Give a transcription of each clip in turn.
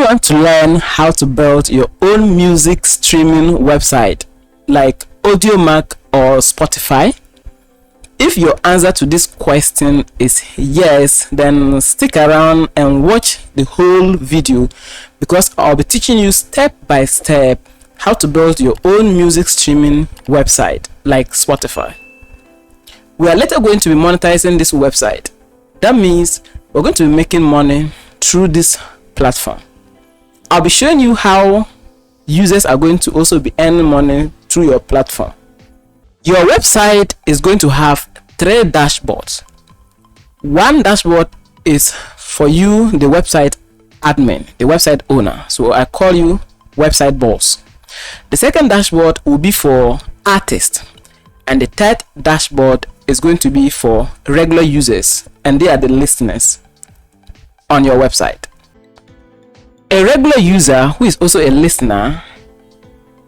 want to learn how to build your own music streaming website like Audiomack or Spotify? If your answer to this question is yes, then stick around and watch the whole video, because I'll be teaching you step by step how to build your own music streaming website like Spotify. We are later going to be monetizing this website. That means we're going to be making money through this platform. I'll be showing you how users are going to also be earning money through your platform. Your website is going to have 3 dashboards. One dashboard is for you, the website admin, the website owner. So I call you website boss. The second dashboard will be for artists, and the third dashboard is going to be for regular users, and they are the listeners on your website. A regular user who is also a listener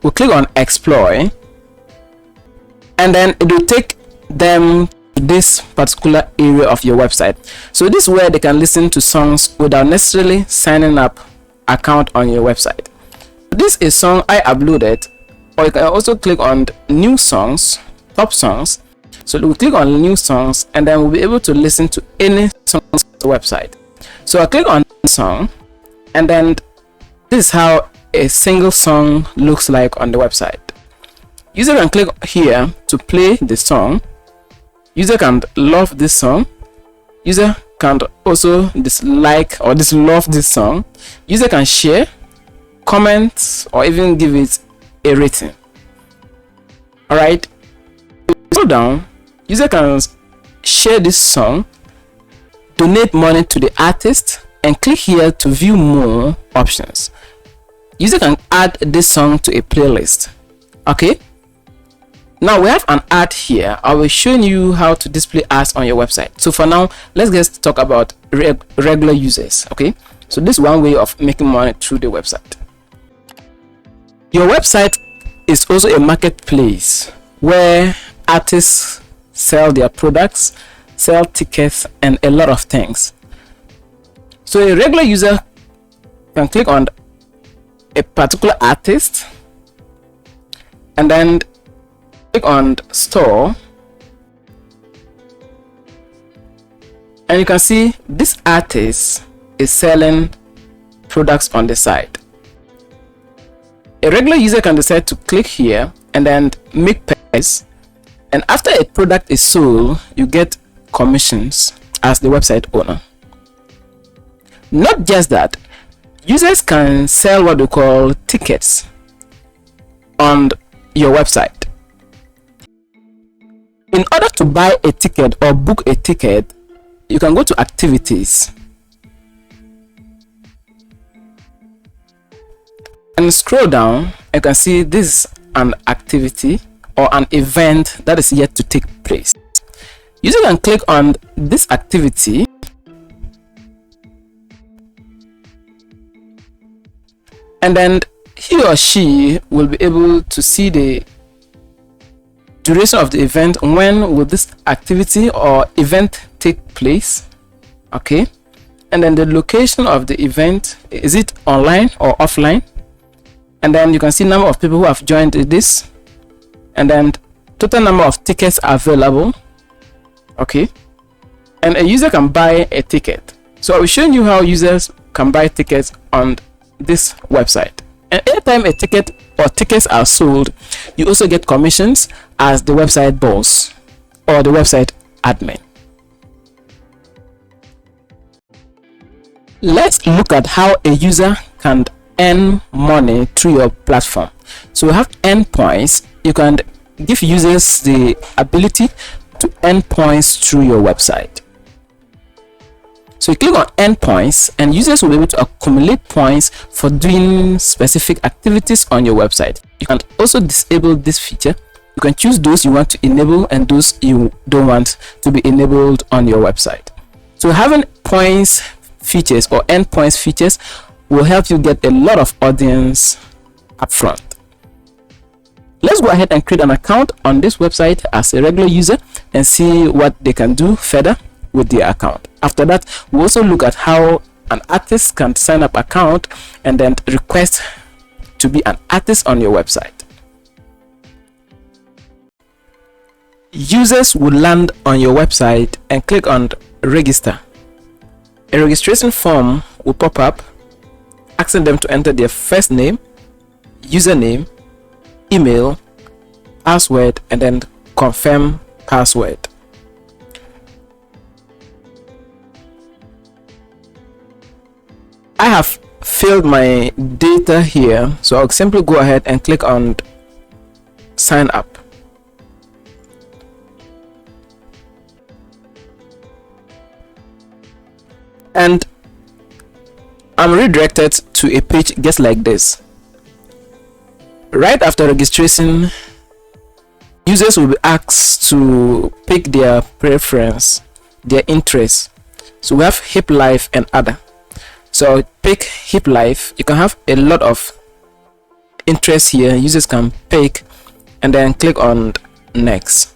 will click on explore, and then it will take them to this particular area of your website. So this is where they can listen to songs without necessarily signing up account on your website. This is a song I uploaded, or you can also click on new songs, top songs. So we'll click on new songs, and then we'll be able to listen to any songs on the website. So I click on song, and then this is how a single song looks like on the website. User can click here to play the song. User can love this song. User can also dislike or dislove this song. User can share, comment, or even give it a rating. Alright, scroll down. User can share this song, donate money to the artist, and click here to view more options. User can add this song to a playlist. Okay, now we have an ad here. I will show you how to display ads on your website. So for now, let's just talk about regular users. Okay, so this is one way of making money through the website. Your website is also a marketplace where artists sell their products, sell tickets, and a lot of things. So a regular user can click on a particular artist and then click on store, and you can see this artist is selling products on the site. A regular user can decide to click here and then make purchase, and after a product is sold, you get commissions as the website owner. Not just that, users can sell what we call tickets on your website. In order to buy a ticket or book a ticket, you can go to activities and scroll down. You can see this is an activity or an event that is yet to take place. User can click on this activity and then he or she will be able to see the duration of the event. When will this activity or event take place? Okay, and then the location of the event, is it online or offline? And then you can see number of people who have joined this, and then total number of tickets available. Okay, and a user can buy a ticket. So I will show you how users can buy tickets on this website. And anytime a ticket or tickets are sold, you also get commissions as the website boss or the website admin. Let's look at how a user can earn money through your platform. So we have earn points. You can give users the ability to earn points through your website. So you click on earn points, and users will be able to accumulate points for doing specific activities on your website. You can also disable this feature. You can choose those you want to enable and those you don't want to be enabled on your website. So having points features or earn points features will help you get a lot of audience up front. Let's go ahead and create an account on this website as a regular user and see what they can do further with their account. After that, we'll also look at how an artist can sign up account and then request to be an artist on your website. Users will land on your website and click on register. A registration form will pop up asking them to enter their first name, username, email, password, and then confirm password. I have filled my data here, so I'll simply go ahead and click on sign up. And I'm redirected to a page just like this. Right after registration, users will be asked to pick their preference, their interest. So we have hip life and other. So pick hip life. You can have a lot of interest here. Users can pick and then click on next.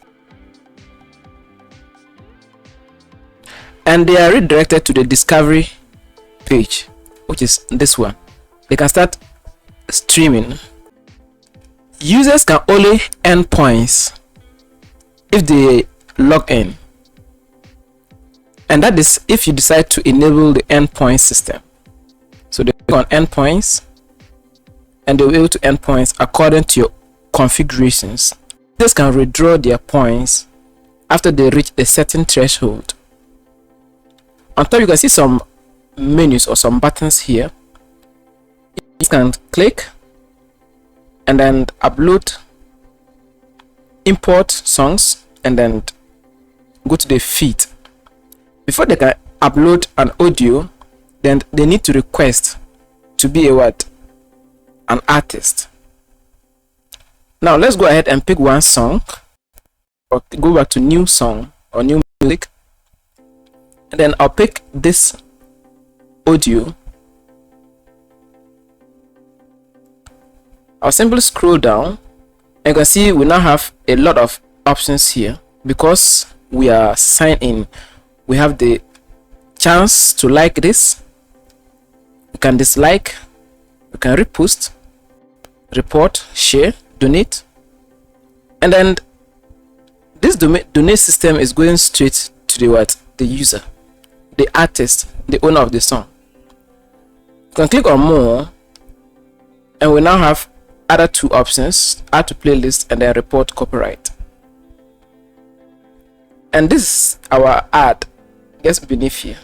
And they are redirected to the discovery page, which is this one. They can start streaming. Users can only earn points if they log in, and that is if you decide to enable the earn points system. So they click on earn points and they'll be able to earn points according to your configurations. Users can withdraw their points after they reach a certain threshold. On top you can see some menus or some buttons here. You can click and then upload, import songs, and then go to the feed. Before they can upload an audio, then they need to request to be a what? An artist. Now let's go ahead and pick one song, or go back to new song or new music, and then I'll pick this audio. I'll simply scroll down and you can see we now have a lot of options here. Because we are signed in, we have the chance to like this, you can dislike, you can repost, report, share, donate, and then this donate system is going straight to the what? The user, the artist, the owner of the song. You can click on more and we now have other two options: add to playlist and then report copyright. And this is our ad just beneath here.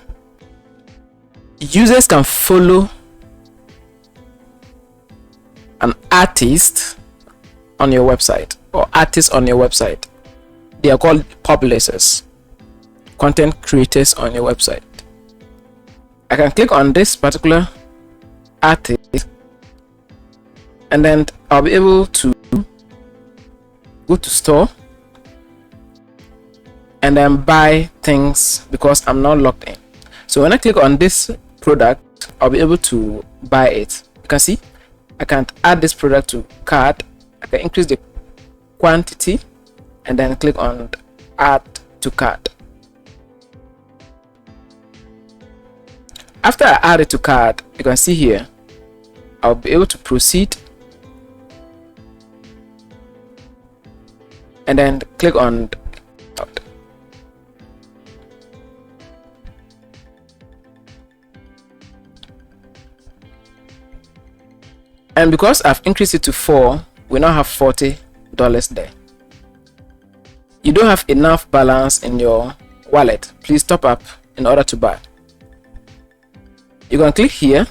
Users can follow an artist on your website or artists on your website. They are called publishers, content creators on your website. I can click on this particular artist and then I'll be able to go to store and then buy things because I'm not logged in. So when I click on this product, I'll be able to buy it. You can see I can add this product to cart. I can increase the quantity and then click on add to cart. After I add it to cart, you can see here I'll be able to proceed and then click on out. And because I've increased it to 4, we now have $40 there. You don't have enough balance in your wallet, please top up in order to buy. You can click here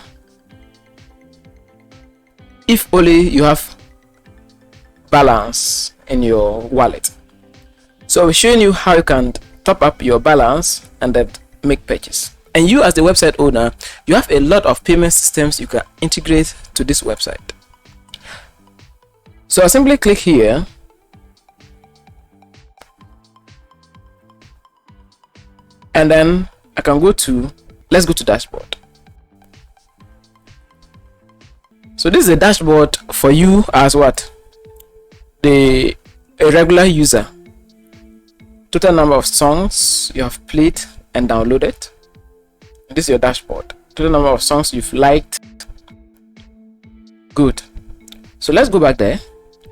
if only you have balance in your wallet. So we're showing you how you can top up your balance and then make purchase. And you as the website owner, you have a lot of payment systems you can integrate to this website. So I simply click here and then I can go to, let's go to dashboard. So this is a dashboard for you as what? A regular user. Total number of songs you have played and downloaded. This is your dashboard. total number of songs you've liked. Good. So let's go back there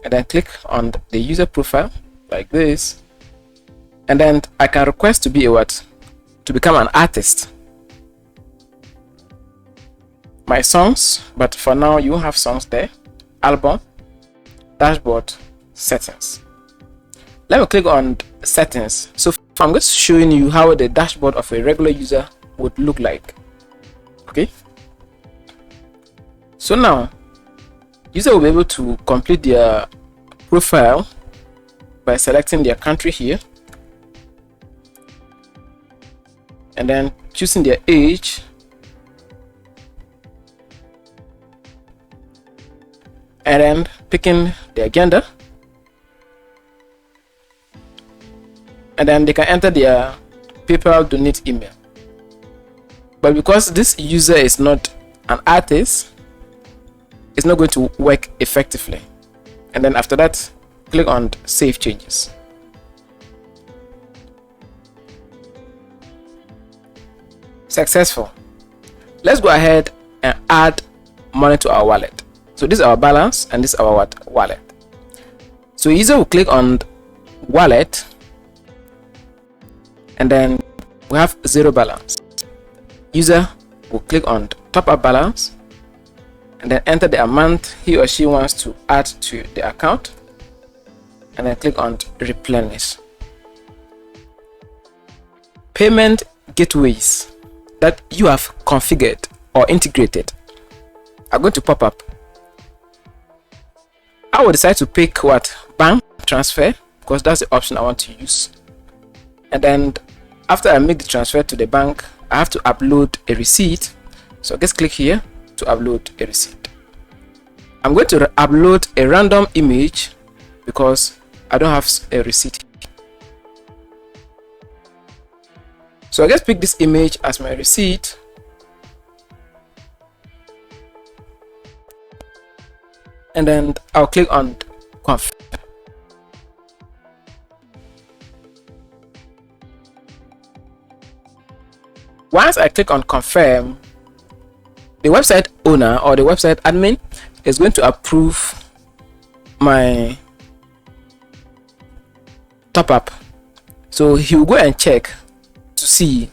and then click on the user profile like this, and then I can request to be a what? To become an artist. My songs, but for now you have songs there. Album, dashboard, settings. Let me click on settings. So I'm just showing you how the dashboard of a regular user would look like. Okay, so now user will be able to complete their profile by selecting their country here and then choosing their age, and then picking their gender, and then they can enter their PayPal donate email. But because this user is not an artist, it's not going to work effectively. And then after that, click on save changes. Successful. Let's go ahead and add money to our wallet. So this is our balance and this is our wallet. So user will click on wallet, and then we have zero balance. User will click on top up balance and then enter the amount he or she wants to add to the account, and then click on replenish. Payment gateways that you have configured or integrated are going to pop up. I will decide to pick what? Bank transfer, because that's the option I want to use. And then after I make the transfer to the bank, I have to upload a receipt. So just click here to upload a receipt. I'm going to upload a random image because I don't have a receipt. So I just pick this image as my receipt. And then I'll click on confirm. Once I click on confirm, the website owner or the website admin is going to approve my top up. So he will go and check to see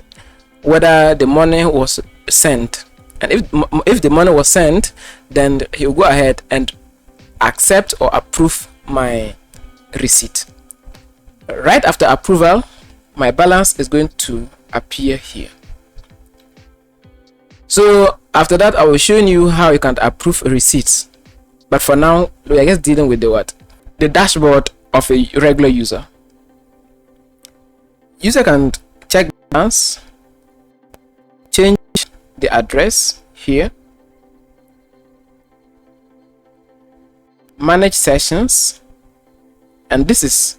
whether the money was sent, and if the money was sent, then he will go ahead and accept or approve my receipt. Right after approval, my balance is going to appear here. So after that, I will show you how you can approve receipts. But for now, we are just dealing with the dashboard of a regular user. User can check balance, change the address here, manage sessions, and this is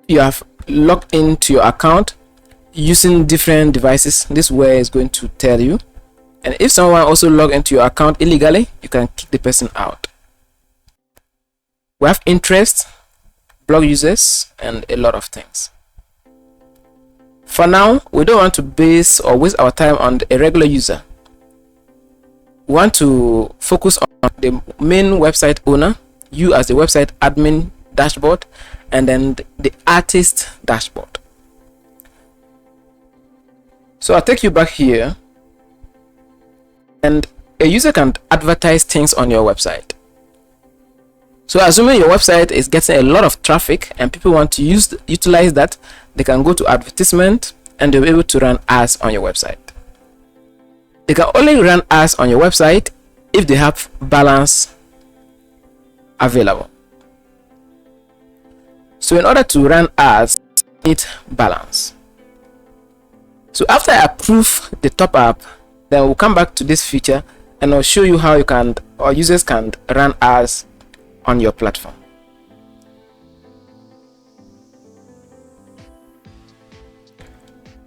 you have logged into your account using different devices. This way is going to tell you, and if someone also log into your account illegally, you can kick the person out. We have interest, blog users, and a lot of things. For now, we don't want to base or waste our time on a regular user. We want to focus on the main website owner, you as the website admin dashboard, and then the artist dashboard. So I'll take you back here, and a user can advertise things on your website. So assuming your website is getting a lot of traffic and people want to utilize that, they can go to advertisement and they'll be able to run ads on your website. They can only run ads on your website if they have balance available. So in order to run ads, you need balance. So after I approve the top up, then we'll come back to this feature and I'll show you how you can, or users can, run ads on your platform.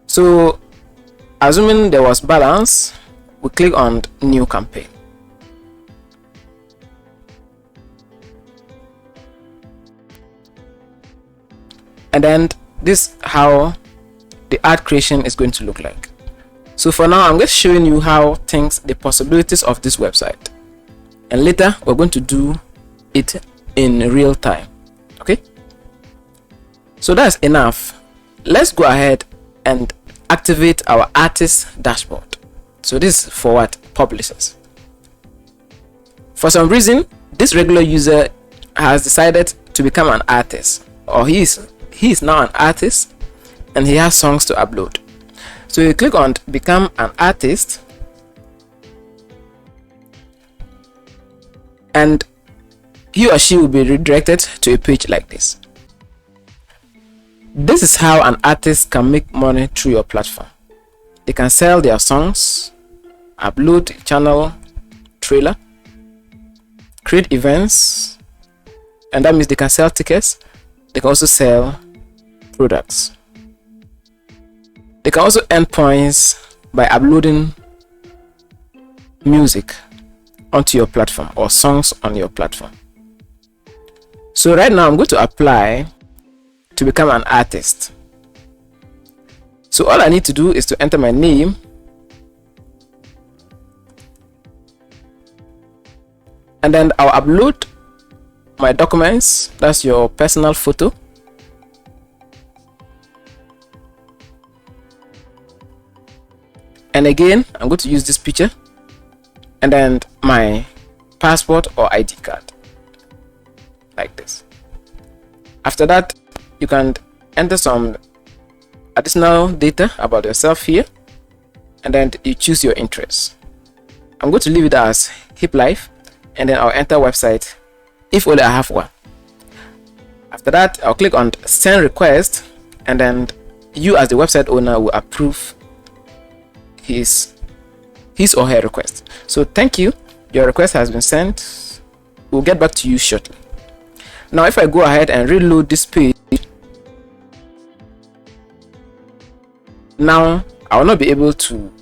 So assuming there was balance, we click on new campaign. And then this is how the ad creation is going to look like. So for now, I'm just showing you the possibilities of this website, and later we're going to do it in real time. Okay, so that's enough. Let's go ahead and activate our artist dashboard. So this is for what? Publishers. For some reason, this regular user has decided to become an artist, or he is now an artist and he has songs to upload. So you click on become an artist, and he or she will be redirected to a page like this. This is how an artist can make money through your platform. They can sell their songs, upload channel trailer, create events, and that means they can sell tickets. They can also sell products. They can also earn points by uploading music onto your platform or songs on your platform. So right now I'm going to apply to become an artist. So all I need to do is to enter my name, and then I'll upload my documents. That's your personal photo, and again I'm going to use this picture, and then my passport or ID card, like this. After that, you can enter some additional data about yourself here, and then you choose your interests. I'm going to leave it as hip life, and then I'll enter website if only I have one. After that, I'll click on send request, and then you as the website owner will approve his or her request. So thank you, your request has been sent. We'll get back to you shortly. Now if I go ahead and reload this page, now I will not be able to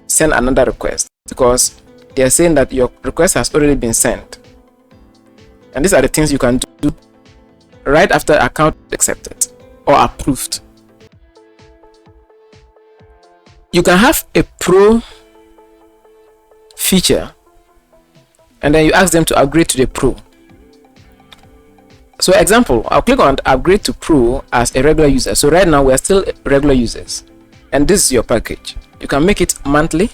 send another request because they are saying that your request has already been sent. And these are the things you can do right after account accepted or approved. You can have a pro feature, and then you ask them to upgrade to the pro. So example, I'll click on upgrade to pro as a regular user. So right now we are still regular users, and this is your package. You can make it monthly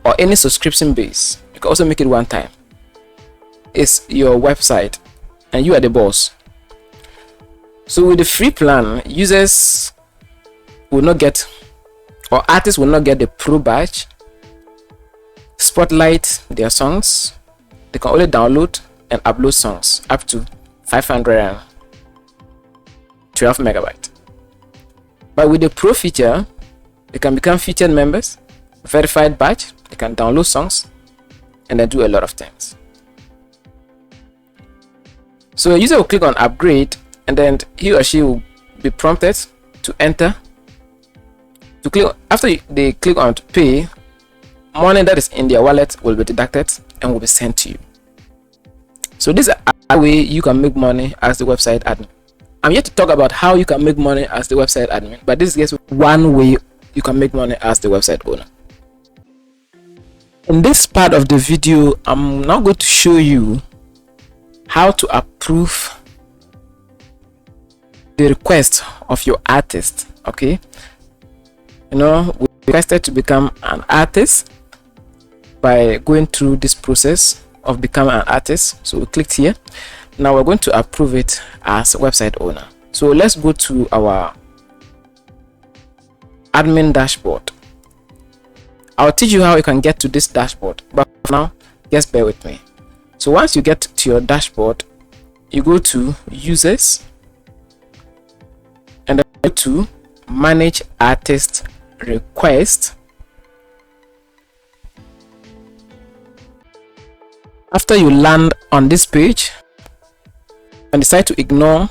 or any subscription base. You can also make it one time. It's your website and you are the boss. So with the free plan, users will not get, or artists will not get the pro badge, spotlight their songs. They can only download and upload songs up to 512 megabytes. But with the pro feature, they can become featured members, verified badge, they can download songs, and then do a lot of things. So a user will click on upgrade, and then he or she will be prompted to enter, to click. After they click on to pay, money that is in their wallet will be deducted and will be sent to you. So this is a way you can make money as the website admin. I'm here to talk about how you can make money as the website admin, but this is just one way you can make money as the website owner. In this part of the video, I'm now going to show you how to approve the request of your artist. Okay, you know, we requested to become an artist by going through this process of becoming an artist. So we clicked here. Now we're going to approve it as a website owner. So let's go to our admin dashboard. I'll teach you how you can get to this dashboard, but for now, just bear with me. So once you get to your dashboard, you go to users, and then go to manage artist request. After you land on this page and decide to ignore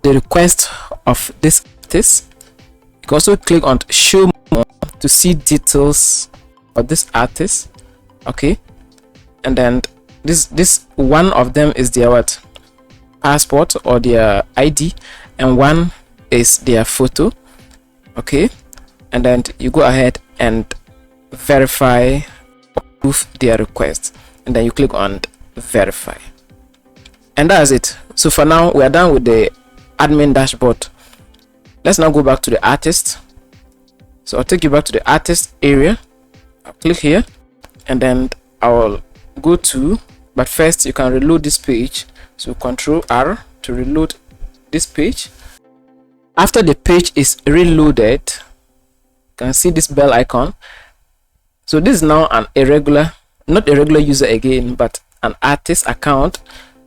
the request of this artist, you can also click on show more to see details of this artist. Okay, and then this one of them is their what, passport or their ID, and one is their photo. Okay, and then you go ahead and verify, approve their request, and then you click on verify, and that's it. So for now we are done with the admin dashboard. Let's now go back to the artist. So I'll take you back to the artist area. I'll click here, and then I'll go to, but first you can reload this page. So Control R to reload this page. After the page is reloaded, you can see this bell icon. So this is now not a regular user again, but an artist account.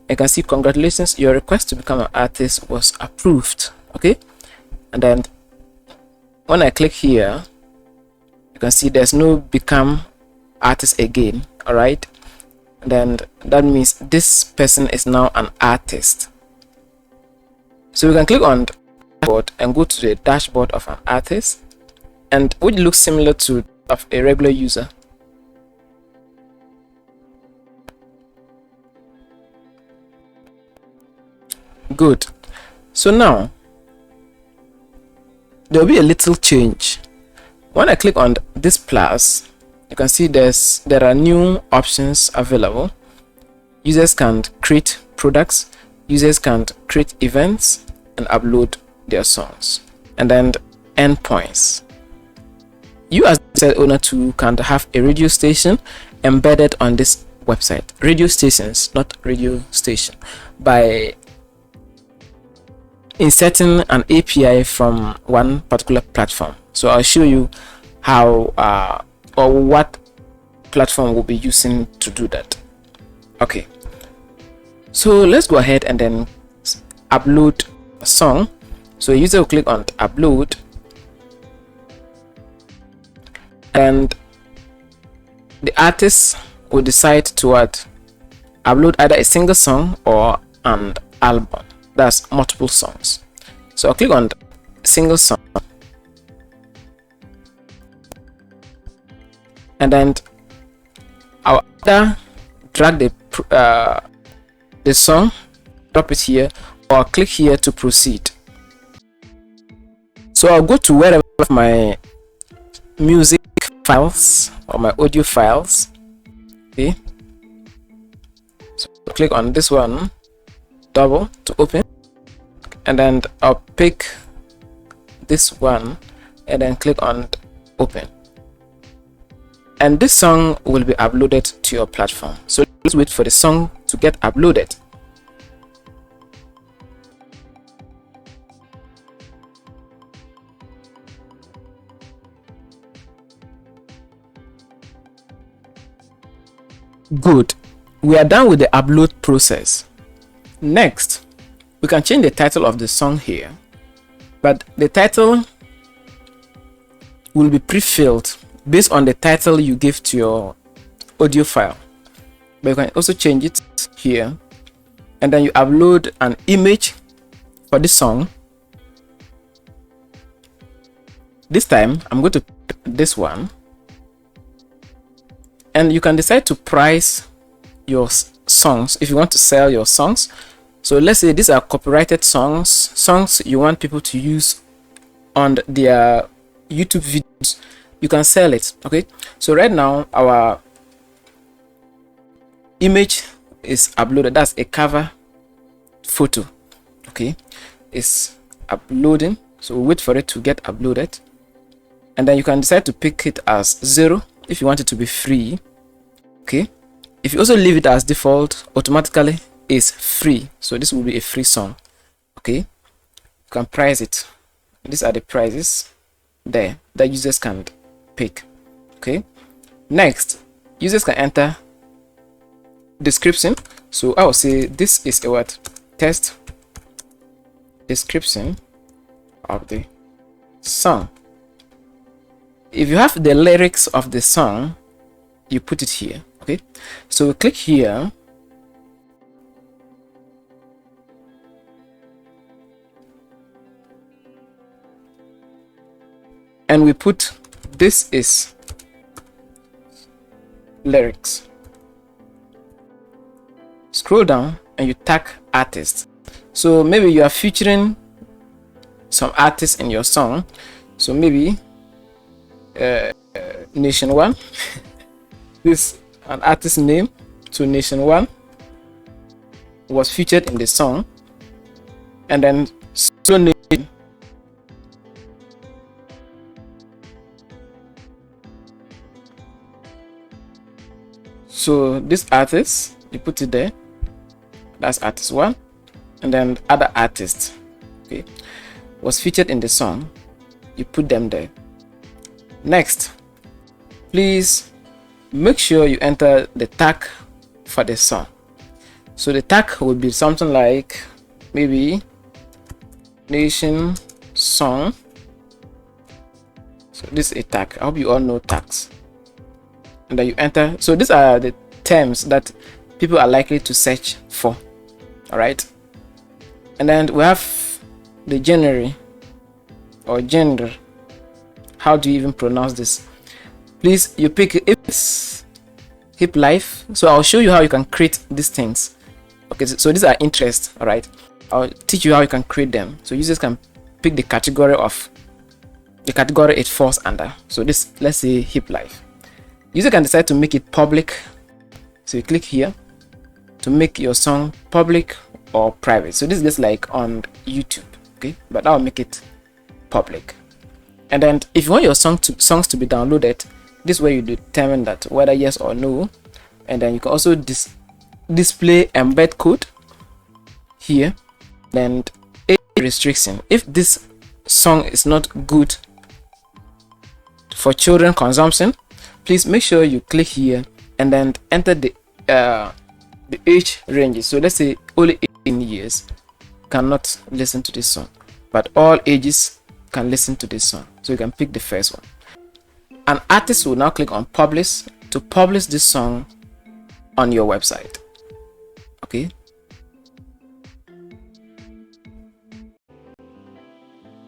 You can see, congratulations, your request to become an artist was approved. Okay, and then when I click here, you can see there's no become artist again. All right, and then that means this person is now an artist. So we can click on dashboard and go to the dashboard of an artist, and which looks similar to of a regular user. Good. So now there will be a little change. When I click on this plus, you can see there are new options available. Users can create products, users can create events and upload their songs, and then endpoints. You as the website owner too can have a radio station embedded on this website. Radio stations, not radio station, by inserting an API from one particular platform. So I'll show you how or what platform we'll be using to do that. Okay, so let's go ahead and then upload a song. So a user will click on upload, and the artist will decide to upload either a single song or an album. That's multiple songs. So I'll click on single song, and then I'll either drag the song, drop it here, or click here to proceed. So I'll go to wherever my music files or my audio files. Okay, so click on this one, double to open, and then I'll pick this one and then click on open, and this song will be uploaded to your platform. So let's wait for the song to get uploaded. Good, we are done with the upload process. Next, we can change the title of the song here, but the title will be pre-filled based on the title you give to your audio file. But you can also change it here, and then you upload an image for this song. This time I'm going to pick this one, and you can decide to price your songs if you want to sell your songs. So let's say these are copyrighted songs you want people to use on their YouTube videos. You can sell it. Okay, so right now our image is uploaded. That's a cover photo. Okay, it's uploading, so we'll wait for it to get uploaded, and then you can decide to pick it as 0 if you want it to be free. Okay, if you also leave it as default, automatically is free, so this will be a free song. Okay, you can price it. These are the prices there that users can pick. Okay, next, users can enter description. So I will say this is a test description of the song. If you have the lyrics of the song, you put it here. Okay, so we click here, and we put this is lyrics. Scroll down and you tag artist. So maybe you are featuring some artists in your song, so maybe Nation One. This an artist name to Nation One was featured in the song, and then solo name so this artist, you put it there, that's artist one, and then other artist, okay, was featured in the song, you put them there. Next, please make sure you enter the tag for the song. So the tag would be something like maybe Nation Song. So this is a tag. I hope you all know tags. And then you enter. So these are the terms that people are likely to search for. All right. And then we have the genre or gender. How do you even pronounce this? Please, you pick if it's hip life. So I'll show you how you can create these things. Okay, so these are interests. All right, I'll teach you how you can create them. So users can pick the category it falls under. So this, let's say hip life. User can decide to make it public. So you click here to make your song public or private. So this is just like on YouTube, okay, but I'll make it public. And then if you want your songs to be downloaded, this way you determine that whether yes or no. And then you can also display embed code here. Then age restriction, if this song is not good for children consumption, please make sure you click here and then enter the age ranges. So let's say only 18 years cannot listen to this song, but all ages can listen to this song. So you can pick the first one. An artist will now click on publish to publish this song on your website. Okay,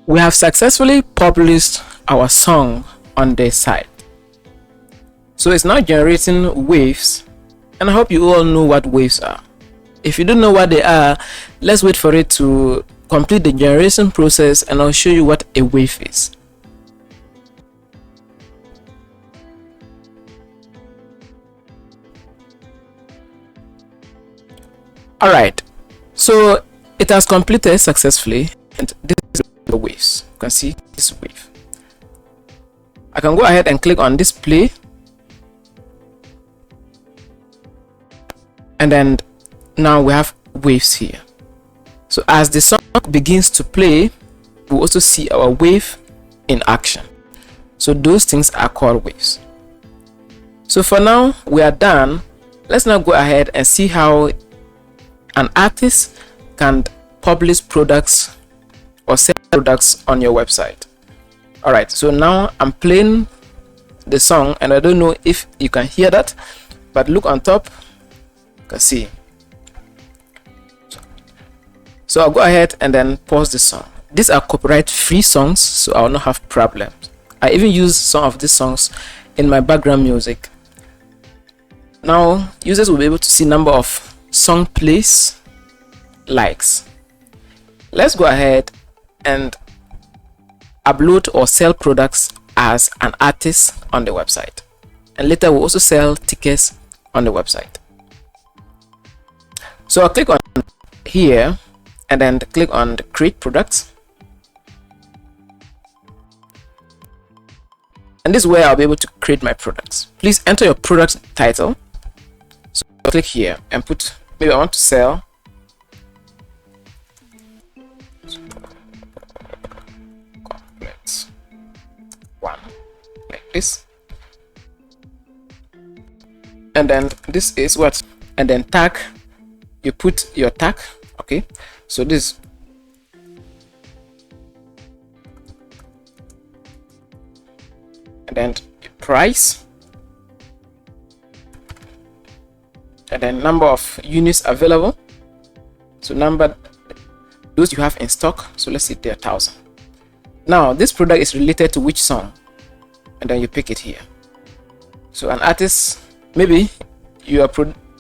we have successfully published our song on the site. So it's now generating waves, and I hope you all know what waves are. If you don't know what they are, let's wait for it to complete the generation process and I'll show you what a wave is. All right, so it has completed successfully, and this is the waves. You can see this wave. I can go ahead and click on display, and then now we have waves here. So as the song begins to play, we also see our wave in action. So those things are called waves. So for now we are done. Let's now go ahead and see how an artist can publish products or sell products on your website. All right, so now I'm playing the song, and I don't know if you can hear that, but look on top, you can see. So I'll go ahead and then pause the song. These are copyright free songs, so I will not have problems. I even use some of these songs in my background music. Now users will be able to see number of song plays, likes. Let's go ahead and upload or sell products as an artist on the website, and later we'll also sell tickets on the website. So I'll click on here and then click on the create products, and this is where I'll be able to create my products. Please enter your product title. So I'll click here and put, maybe I want to sell complex one, like this, and then this is what, and then tag, you put your tag. Okay, so this, and then price, and then number of units available, so number those you have in stock. So let's say they're 1,000. Now this product is related to which song, and then you pick it here. So an artist, maybe you are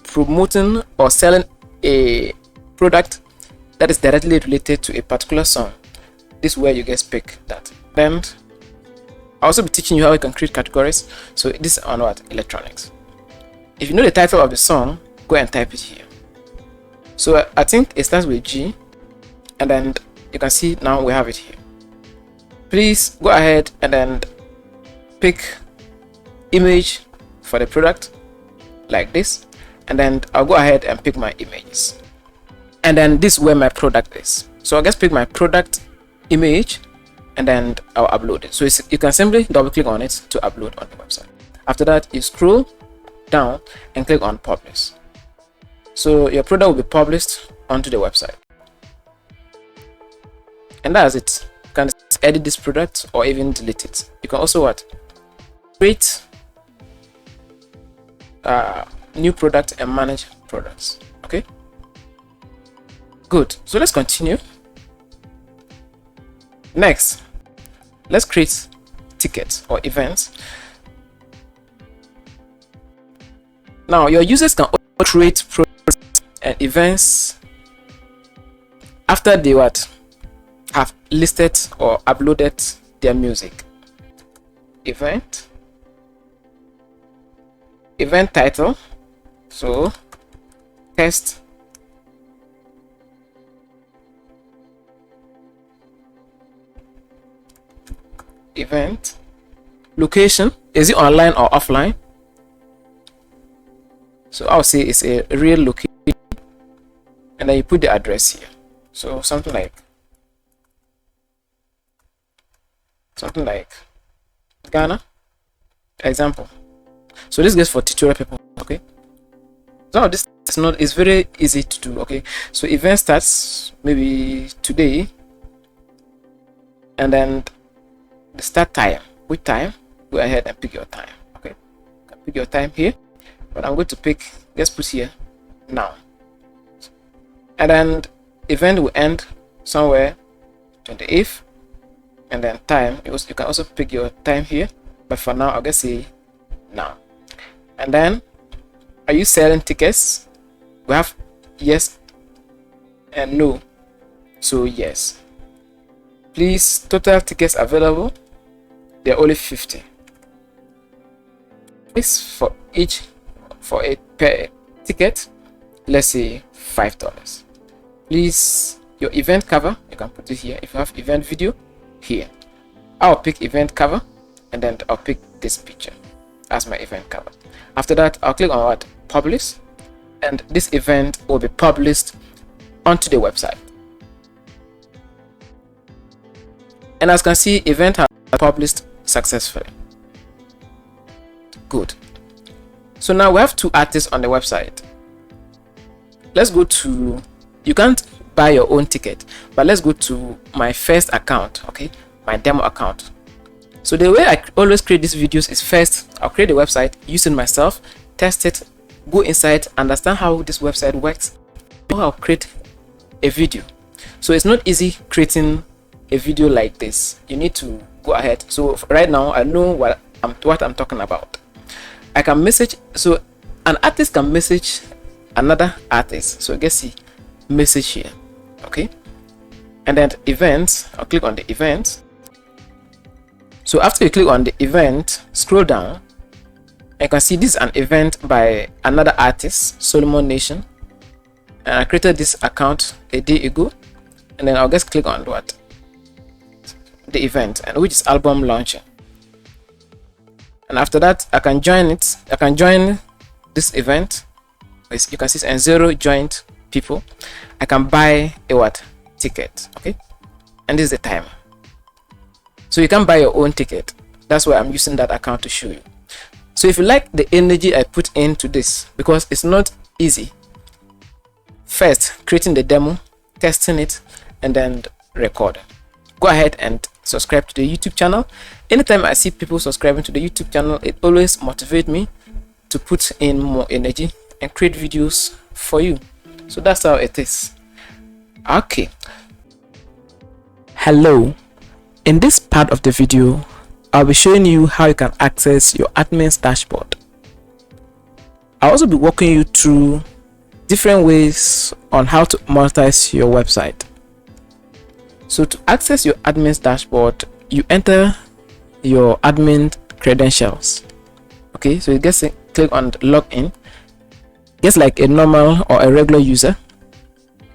promoting or selling a product that is directly related to a particular song. This is where you guys pick that. Then I'll also be teaching you how you can create categories. So this is on what? Electronics. If you know the title of the song, go and type it here. So I think it starts with G, and then you can see now we have it here. Please go ahead and then pick image for the product like this, and then I'll go ahead and pick my images, and then this is where my product is. So I'll just pick my product image, and then I'll upload it. So you can simply double click on it to upload on the website. After that, you scroll down and click on publish. So your product will be published onto the website, and that's it. You can edit this product or even delete it. You can also what? Create new product and manage products. Okay, good. So let's continue. Next, let's create tickets or events. Now your users can create products and events after they have listed or uploaded their music. Event title, so test event. Location, is it online or offline? So I'll say it's a real location, and then you put the address here. So something like Ghana, example. So this goes for tutorial people. Okay, so this is very easy to do. Okay, so event starts maybe today, and then the start time, which time, go ahead and pick your time. Okay, you can pick your time here, but I'm going to pick, let's put here now, and then event will end somewhere 28th, and then time, you can also pick your time here, but for now I'll just say now. And then, are you selling tickets? We have yes and no. So yes. Please, total tickets available, they're only 50. This for a per ticket, let's say $5. Please, your event cover, you can put it here. If you have event video, here. I'll pick event cover, and then I'll pick this picture as my event cover. After that, I'll click on what? Publish, and this event will be published onto the website. And as you can see, event has published successfully. Good. So now we have 2 artists on the website. Let's go to, you can't buy your own ticket, but let's go to my first account. Okay, my demo account. So the way I always create these videos is, first I'll create a website using myself, test it, go inside, understand how this website works, I'll create a video. So it's not easy creating a video like this. You need to go ahead. So right now I know what I'm talking about. I can message, so an artist can message another artist. So you can see message here. Okay, and then events, I'll click on the event. So after you click on the event, scroll down, and you can see this is an event by another artist, Solomon Nation, and I created this account a day ago. And then I'll just click on what? The event, and which is album launching. And after that, I can join it. I can join this event. You can see and 0 joined people. I can buy a what? Ticket. Okay, and this is the time. So you can buy your own ticket. That's why I'm using that account to show you. So if you like the energy I put into this, because it's not easy, first creating the demo, testing it, and then recording, go ahead and subscribe to the YouTube channel. Anytime I see people subscribing to the YouTube channel, it always motivates me to put in more energy and create videos for you. So that's how it is. Okay, hello. In this part of the video, I'll be showing you how you can access your admin's dashboard. I'll also be walking you through different ways on how to monetize your website. So to access your admin's dashboard, you enter your admin credentials. Okay, so you just click on login, just like a normal or a regular user,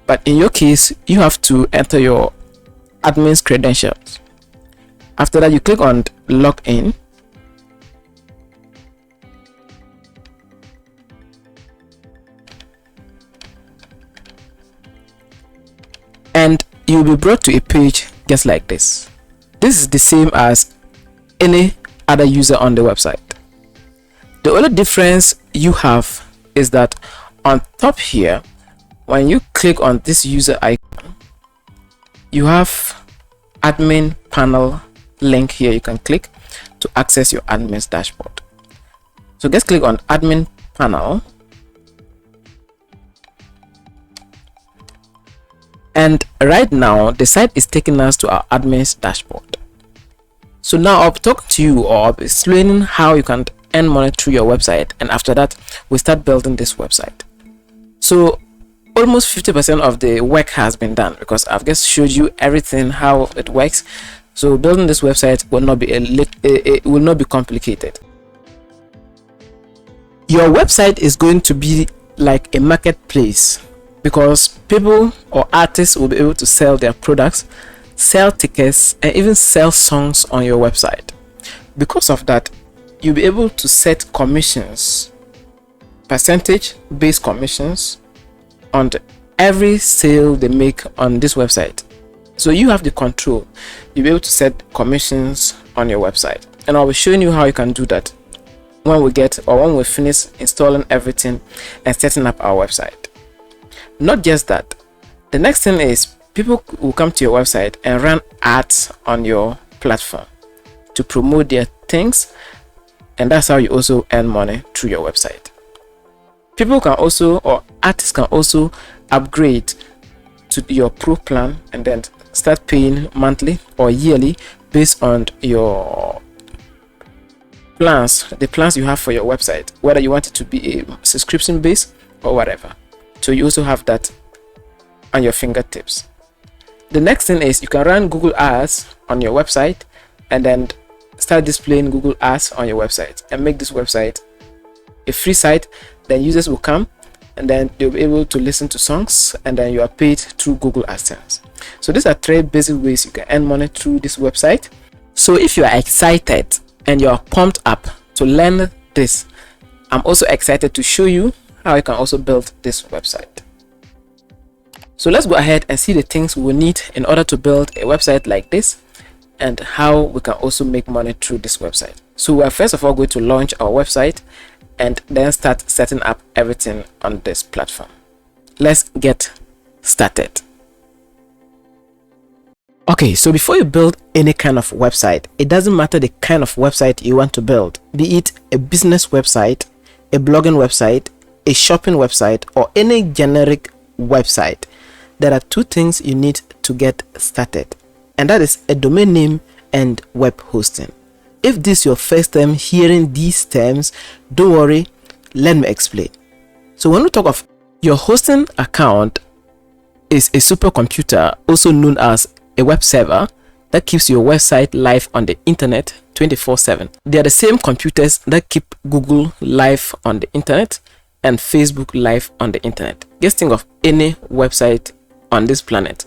but in your case you have to enter your admin's credentials. After that, you click on login, and you'll be brought to a page just like this. This is the same as any other user on the website. The only difference you have is that on top here, when you click on this user icon, you have admin panel link here. You can click to access your admin's dashboard. So just click on admin panel, and right now the site is taking us to our admin's dashboard. So now I'll talk to you, or I'll be explaining how you can earn money through your website, and after that we start building this website. So almost 50% of the work has been done, because I've just showed you everything, how it works. So building this website will not be it will not be complicated. Your website is going to be like a marketplace, because people or artists will be able to sell their products, sell tickets, and even sell songs on your website. Because of that, you'll be able to set commissions, percentage based commissions on every sale they make on this website. So you have the control. You'll be able to set commissions on your website, and I'll be showing you how you can do that when we finish installing everything and setting up our website. Not just that, the next thing is people will come to your website and run ads on your platform to promote their things, and that's how you also earn money through your website. People can also, or artists can also, upgrade to your pro plan and then start paying monthly or yearly based on your plans, the plans you have for your website, whether you want it to be a subscription based or whatever. So you also have that on your fingertips. The next thing is you can run Google Ads on your website and then start displaying Google Ads on your website and make this website a free site. Then users will come and then they'll be able to listen to songs, and then you are paid through Google AdSense. So these are 3 basic ways you can earn money through this website. So if you are excited and you are pumped up to learn this, I'm also excited to show you how you can also build this website. So let's go ahead and see the things we will need in order to build a website like this, and how we can also make money through this website. So we are first of all going to launch our website and then start setting up everything on this platform. Let's get started. Okay, so before you build any kind of website, it doesn't matter the kind of website you want to build, be it a business website, a blogging website, a shopping website, or any generic website. There are 2 things you need to get started, and that is a domain name and web hosting. If this is your first time hearing these terms, don't worry, let me explain. So when we talk of your hosting account, is a supercomputer, also known as a web server, that keeps your website live on the internet 24/7. They are the same computers that keep Google live on the internet and Facebook live on the internet. Just think of any website on this planet.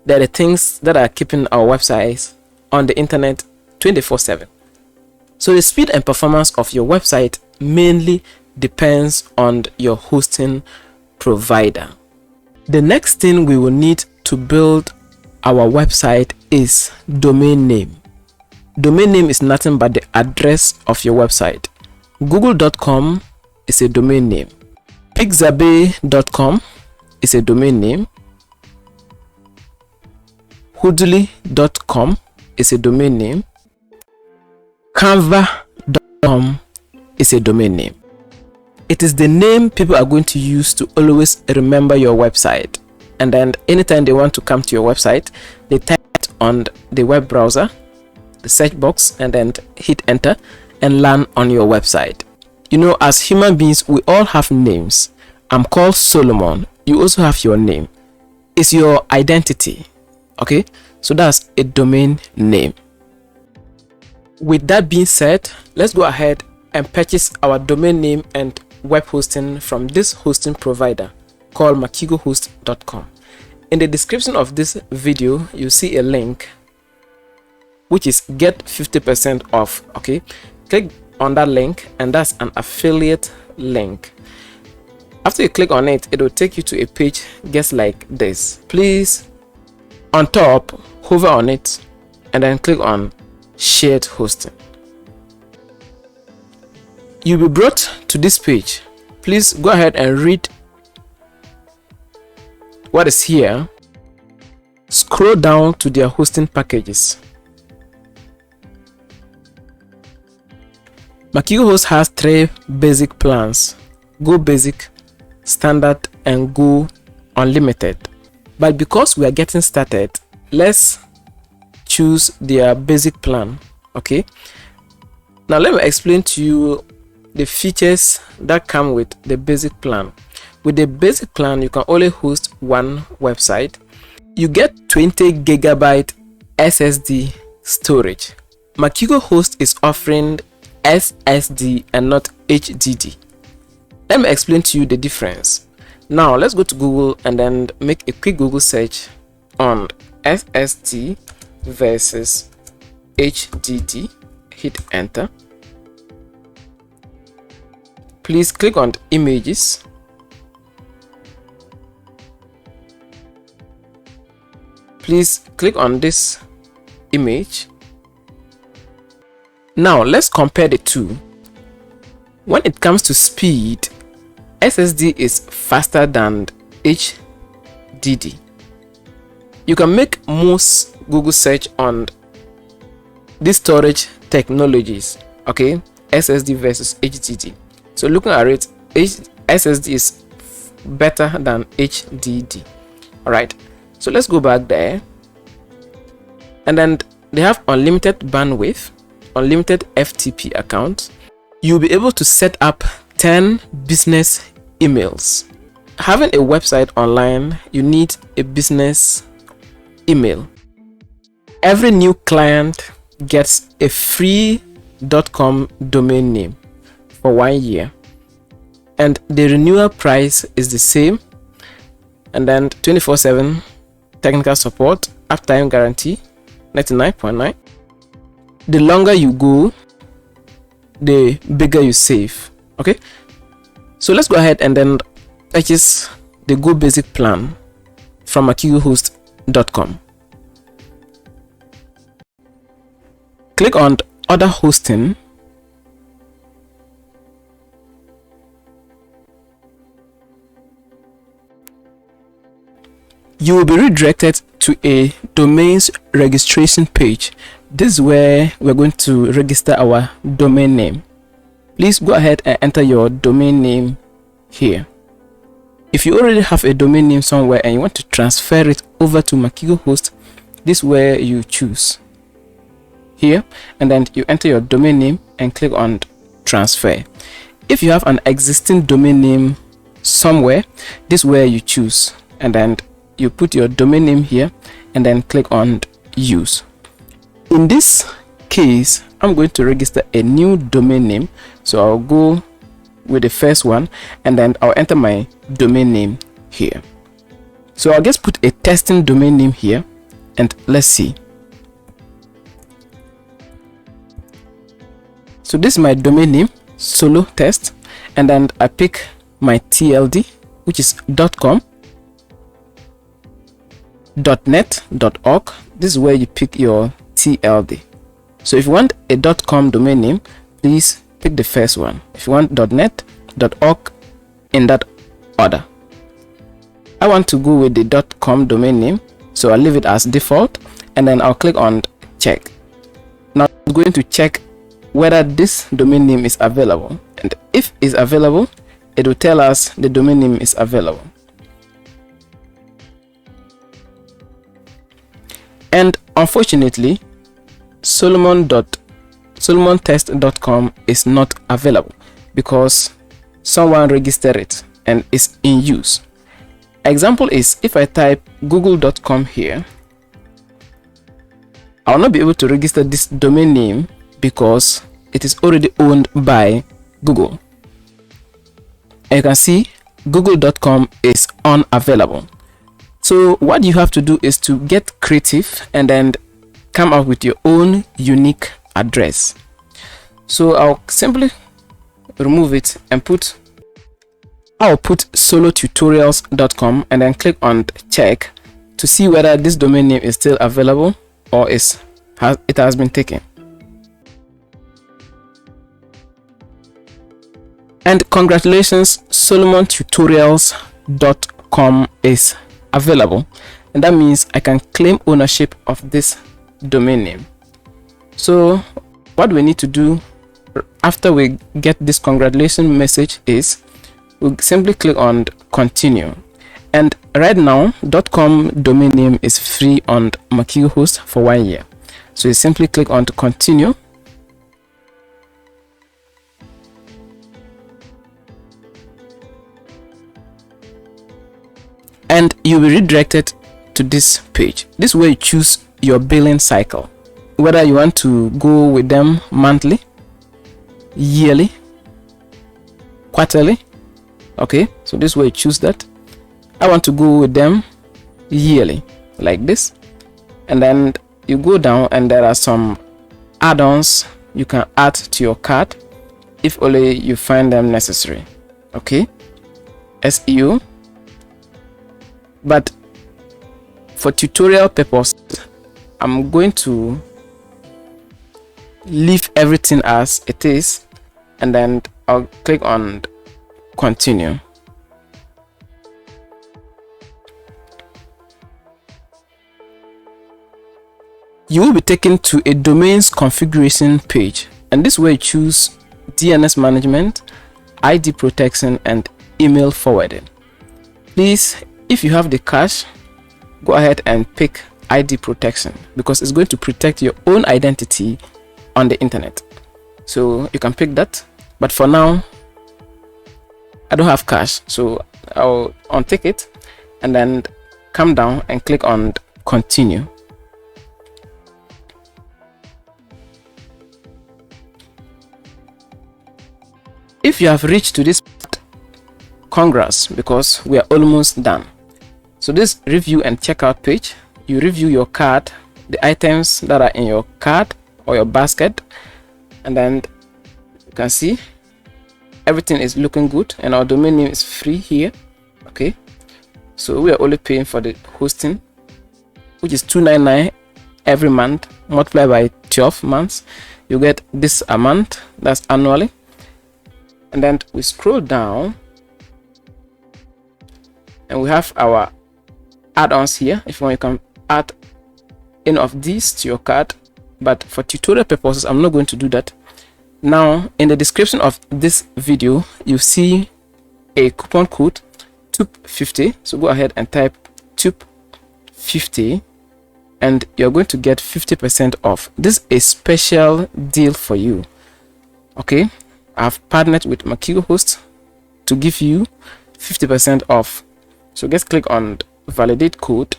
They're the things that are keeping our websites on the internet 24/7. So the speed and performance of your website mainly depends on your hosting provider. The next thing we will need to build our website is domain name. Domain name is nothing but the address of your website. Google.com is a domain name. Pixabay.com is a domain name. Hoodly.com is a domain name. Canva.com is a domain name. It is the name people are going to use to always remember your website, and then anytime they want to come to your website, they type it on the web browser, the search box, and then hit enter and land on your website. You know, as human beings, we all have names. I'm called Solomon. You also have your name. It's your identity. Okay, so that's a domain name. With that being said, let's go ahead and purchase our domain name and web hosting from this hosting provider called makigohost.com. In the description of this video, you see a link which is get 50% off. Okay, click on that link, and that's an affiliate link. After you click on it, it will take you to a page just like this. Please, on top, hover on it and then click on shared hosting. You'll be brought to this page. Please go ahead and read what is here. Scroll down to their hosting packages. Makigo Host has 3 basic plans: Go Basic, Standard, and Go Unlimited. But because we are getting started, let's choose their basic plan. Okay, now let me explain to you the features that come with the basic plan. With the basic plan, you can only host one website. You get 20 gigabyte SSD storage. Makigo Host is offering SSD and not HDD. Let me explain to you the difference. Now let's go to Google and then make a quick Google search on SSD versus HDD. Hit enter. Please click on images. Please click on this image. Now let's compare the two. When it comes to speed, SSD is faster than HDD. You can make most Google search on these storage technologies. Okay, SSD versus HDD. So looking at it, SSD is better than HDD. All right, so let's go back there, and then they have unlimited bandwidth, unlimited FTP account. You'll be able to set up 10 business emails. Having a website online, you need a business email. Every new client gets a free .com domain name for 1 year, and the renewal price is the same, and then 24/7 technical support, uptime guarantee 99.9. The longer you go, the bigger you save. Okay, so let's go ahead and then purchase the Go Basic plan from makigohost.com. Click on other hosting. You will be redirected to a domains registration page. This is where we're going to register our domain name. Please go ahead and enter your domain name here. If you already have a domain name somewhere and you want to transfer it over to Makigo Host, this is where you choose here, and then you enter your domain name and click on transfer. If you have an existing domain name somewhere, this is where you choose, and then you put your domain name here and then click on use. In this case, I'm going to register a new domain name, so I'll go with the first one and then I'll enter my domain name here. So I'll just put a testing domain name here, and let's see. So this is my domain name, solo test, and then I pick my TLD, which is .com, .net, .org. This is where you pick your TLD. So if you want a .com domain name, please pick the first one. If you want .net, .org, in that order. I want to go with the .com domain name, so I'll leave it as default, and then I'll click on check. Now I'm going to check whether this domain name is available, and if it's available, it will tell us the domain name is available. And unfortunately, solomon.test.com is not available because someone registered it and is in use. Example is, if I type google.com here, I'll not be able to register this domain name because it is already owned by Google. And you can see google.com is unavailable. So what you have to do is to get creative and then come up with your own unique address. So I'll simply remove it and I'll put solotutorials.com and then click on check to see whether this domain name is still available or it has been taken. And congratulations, solomontutorials.com is available, and that means I can claim ownership of this domain name. So what we need to do after we get this congratulations message is we'll simply click on continue. And right now .com domain name is free on Makigo for 1 year. So you simply click on to continue. And you'll be redirected to this page. This is where you choose your billing cycle, whether you want to go with them monthly, yearly, quarterly. Okay, so this is where you choose that. I want to go with them yearly, like this. And then you go down and there are some add-ons you can add to your cart if only you find them necessary. Okay, SEO. But for tutorial purpose, I'm going to leave everything as it is, and then I'll click on continue. You will be taken to a domains configuration page, and this is where you choose DNS management, ID protection, and email forwarding. Please, if you have the cash, go ahead and pick ID protection because it's going to protect your own identity on the internet. So you can pick that, but for now I don't have cash, so I'll untick it and then come down and click on continue. If you have reached to this part, congrats, because we are almost done. So this review and checkout page, you review your cart, the items that are in your cart or your basket, and then you can see everything is looking good and our domain name is free here. Okay, so we are only paying for the hosting, which is $299 every month. Multiplied by 12 months, you get this amount, that's annually. And then we scroll down and we have our add-ons here. If you want, you can add any of these to your cart, but for tutorial purposes I'm not going to do that. Now in the description of this video you see a coupon code TUP50, so go ahead and type TUP50 and you're going to get 50% off. This is a special deal for you. Okay, I've partnered with Makigo to give you 50% off. So just click on validate code.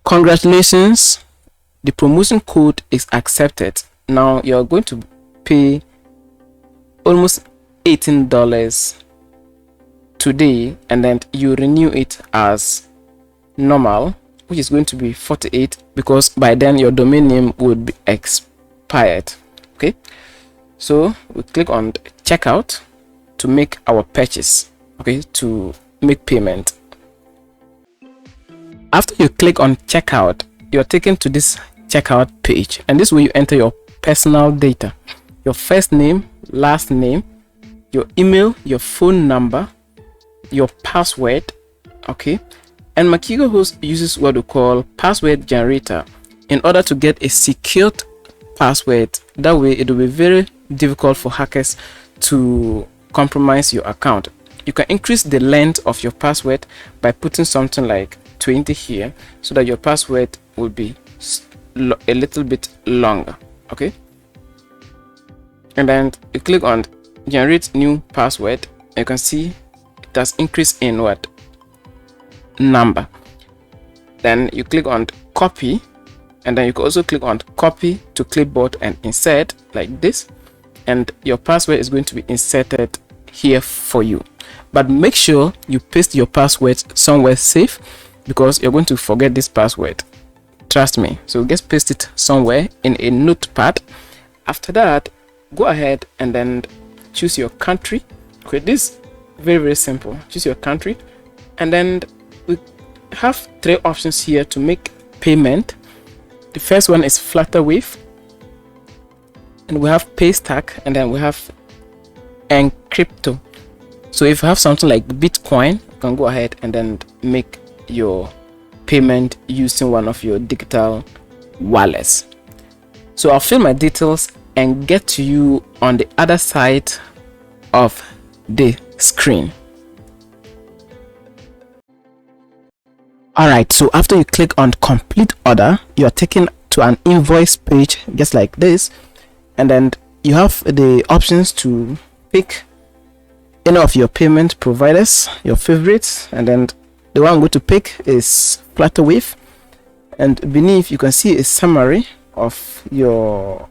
Congratulations, the promotion code is accepted. Now you're going to pay almost $18 today, and then you renew it as normal, which is going to be $48 because by then your domain name would be expired. Okay, so we click on checkout to make our purchase. Okay, to make payment. After you click on checkout, you're taken to this checkout page, and this is where you enter your personal data, your first name, last name, your email, your phone number, your password. Okay, and Makigo uses what we call password generator in order to get a secured password. That way it will be very difficult for hackers to compromise your account. You can increase the length of your password by putting something like 20 here, so that your password will be a little bit longer. Okay, and then you click on generate new password. You can see it has increased in what, number. Then you click on copy, and then you can also click on copy to clipboard and insert like this, and your password is going to be inserted here for you. But make sure you paste your password somewhere safe, because you're going to forget this password, trust me. So just paste it somewhere in a notepad. After that, go ahead and then choose your country. Okay, this is very simple. Choose your country, and then we have 3 options here to make payment. The first one is Flutterwave, and we have Paystack, and then we have Encrypto. So if you have something like Bitcoin, you can go ahead and then make your payment using one of your digital wallets. So I'll fill my details and get to you on the other side of the screen. Alright, so after you click on complete order, you are taken to an invoice page just like this, and then you have the options to pick any of your payment providers, your favorites, and then the one I'm going to pick is Flutterwave. And beneath you can see a summary of your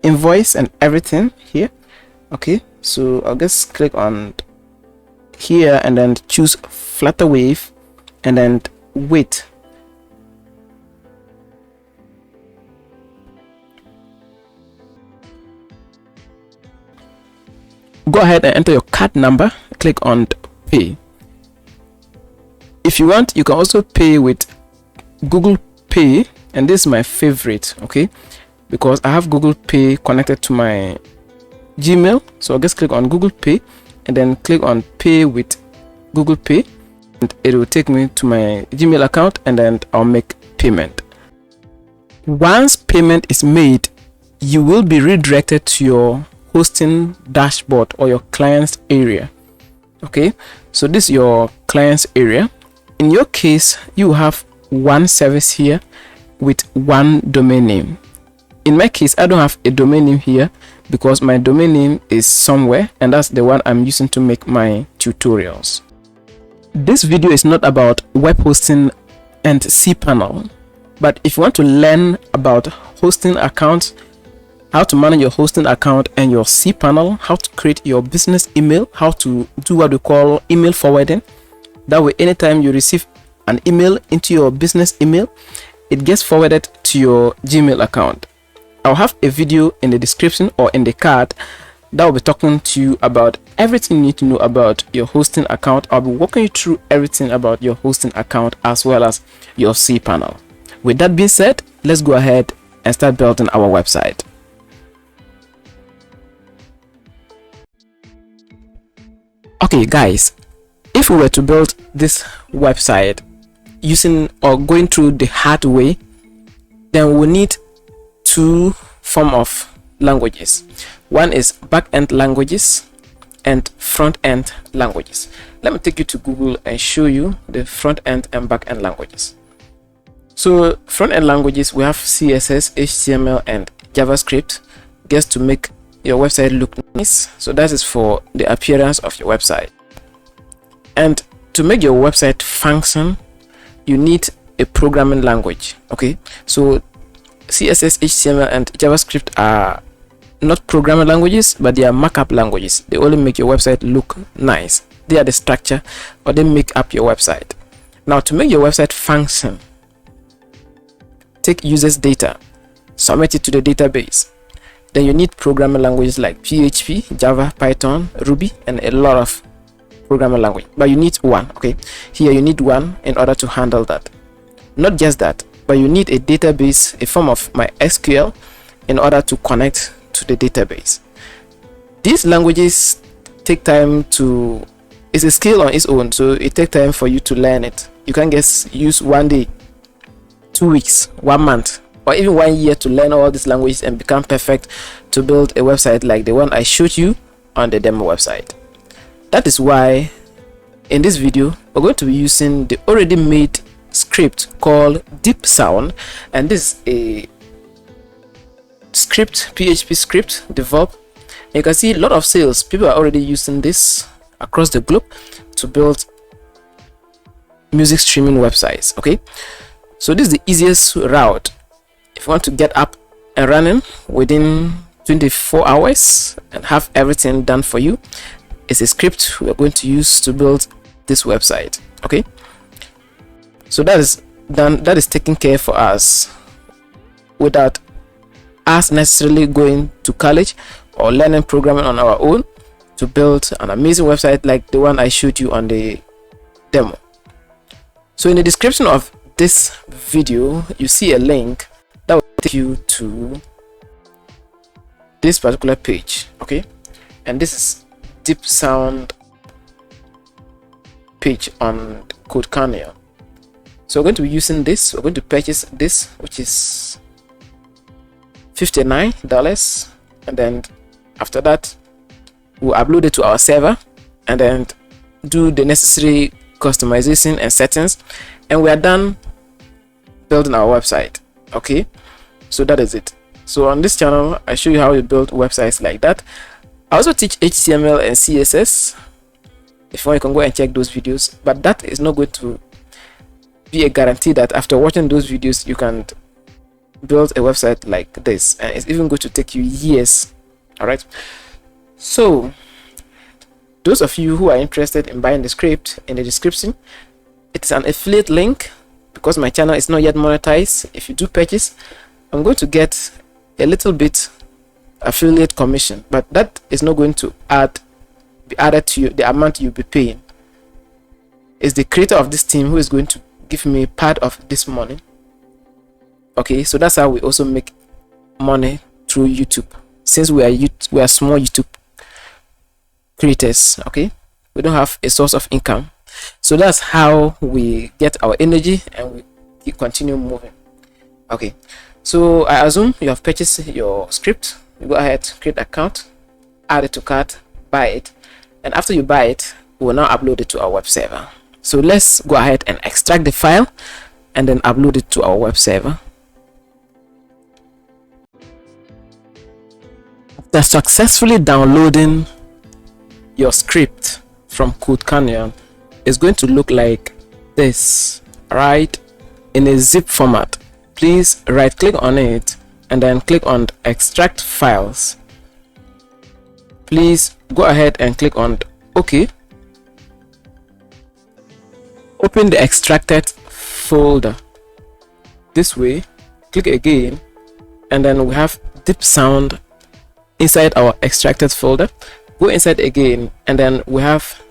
invoice and everything here. Okay, so I'll just click on here and then choose Flutterwave and then wait. Go ahead and enter your card number, click on pay. If you want, you can also pay with Google Pay, and this is my favorite, okay, because I have Google Pay connected to my Gmail. So I'll just click on Google Pay and then click on pay with Google Pay, and it will take me to my Gmail account, and then I'll make payment. Once payment is made, you will be redirected to your hosting dashboard or your client's area. Okay, so this is your client's area. In your case, you have one service here with one domain name. In my case, I don't have a domain name here because my domain name is somewhere, and that's the one I'm using to make my tutorials. This video is not about web hosting and cPanel, but if you want to learn about hosting accounts, how to manage your hosting account and your cPanel, how to create your business email, how to do what we call email forwarding. That way, anytime you receive an email into your business email, it gets forwarded to your Gmail account. I'll have a video in the description or in the card that will be talking to you about everything you need to know about your hosting account. I'll be walking you through everything about your hosting account as well as your cPanel. With that being said, let's go ahead and start building our website. Okay guys, if we were to build this website using or going through the hard way, then we need 2 forms of languages. One is back-end languages and front-end languages. Let me take you to Google and show you the front-end and back-end languages. So front-end languages, we have CSS, HTML, and JavaScript, just to make your website look nice. So that is for the appearance of your website. And to make your website function, you need a programming language. Okay, so CSS, HTML, and JavaScript are not programming languages, but they are markup languages. They only make your website look nice. They are the structure, or they make up your website. Now, to make your website function, take users data, submit it to the database. Then you need programming languages like PHP, Java, Python, Ruby, and a lot of programming language. But you need one. Okay, here you need one in order to handle that. Not just that, but you need a database, a form of MySQL, in order to connect to the database. These languages take time to, it's a skill on its own, so it takes time for you to learn it. You can just use 1 day, 2 weeks, 1 month, or even 1 year to learn all these languages and become perfect to build a website like the one I showed you on the demo website. That is why in this video we're going to be using the already made script called Deep Sound, and this is a script, PHP script developed. You can see a lot of sales people are already using this across the globe to build music streaming websites. Okay, so this is the easiest route. If you want to get up and running within 24 hours and have everything done for you, it's a script we're going to use to build this website. Okay, so that is done, that is taken care for us without us necessarily going to college or learning programming on our own to build an amazing website like the one I showed you on the demo. So in the description of this video, you see a link that will take you to this particular page. Okay, and this is deep sound page on Code Canyon. So we're going to be using this. We're going to purchase this, which is $59, and then after that we'll upload it to our server and then do the necessary customization and settings, and we are done building our website. Okay, so that is it. So on this channel I show you how you build websites like that. I also teach HTML and CSS. If you want, you can go and check those videos, but that is not going to be a guarantee that after watching those videos you can build a website like this, and it's even going to take you years. All right, so those of you who are interested in buying the script, in the description it's an affiliate link, because my channel is not yet monetized. If you do purchase, I'm going to get a little bit affiliate commission, but that is not going to be added to you, the amount you'll be paying. It's the creator of this team who is going to give me part of this money. Okay, so that's how we also make money through YouTube, since we are small YouTube creators. Okay, we don't have a source of income, so that's how we get our energy and we continue moving. Okay, so I assume you have purchased your script. You go ahead, create an account, add it to cart, buy it, and after you buy it, we will now upload it to our web server. So let's go ahead and extract the file and then upload it to our web server. After successfully downloading your script from Code Canyon, it's going to look like this, right, in a zip format. Please right click on it and then click on extract files. Please go ahead and click on OK. Open the extracted folder this way, click again, and then we have deep sound inside our extracted folder. Go inside again, and then we have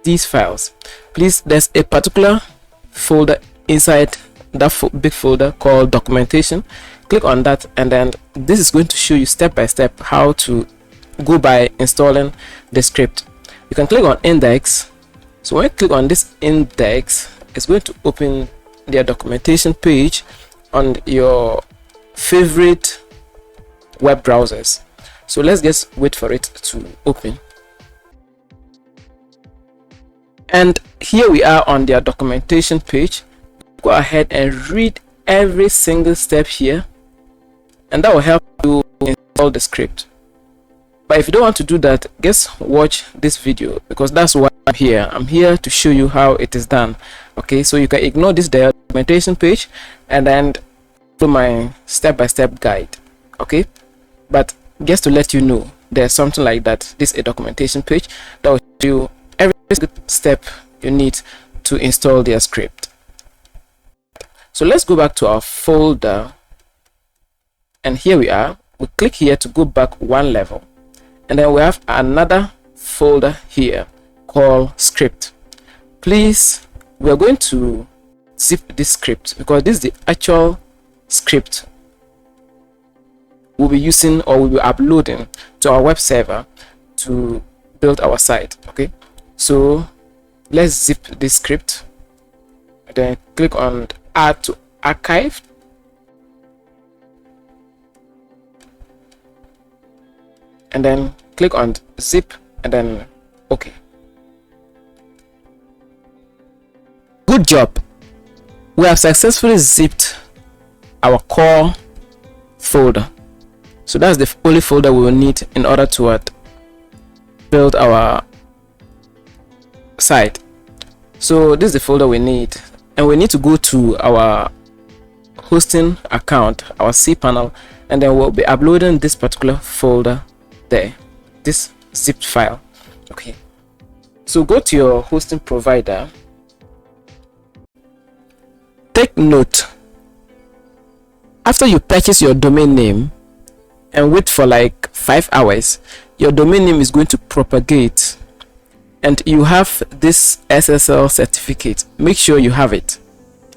these files. Please, there's a particular folder inside that big folder called documentation. Click on that, and then this is going to show you step by step how to go by installing the script. You can click on index. So when you click on this index, it's going to open their documentation page on your favorite web browsers. So let's just wait for it to open. And here we are on their documentation page. Go ahead and read every single step here, and that will help you install the script. But if you don't want to do that, just watch this video, because that's why I'm here. I'm here to show you how it is done. Okay, so you can ignore this documentation page and then follow my step-by-step guide. Okay, but just to let you know, there's something like that. This is a documentation page that will show you every step you need to install their script. So let's go back to our folder, and here we are. We click here to go back one level, and then we have another folder here called script. Please, we are going to zip this script, because this is the actual script we'll be using, or we'll be uploading to our web server to build our site. Okay, so let's zip this script, then click on add to archive, and then click on zip, and then OK. Good job, we have successfully zipped our core folder. So that's the only folder we will need in order to build our site. So this is the folder we need. and we need to go to our hosting account, our cPanel, and then we'll be uploading this particular folder there, this zipped file. Okay, so go to your hosting provider. Take note, after you purchase your domain name and wait for like 5 hours, your domain name is going to propagate, and you have this SSL certificate. Make sure you have it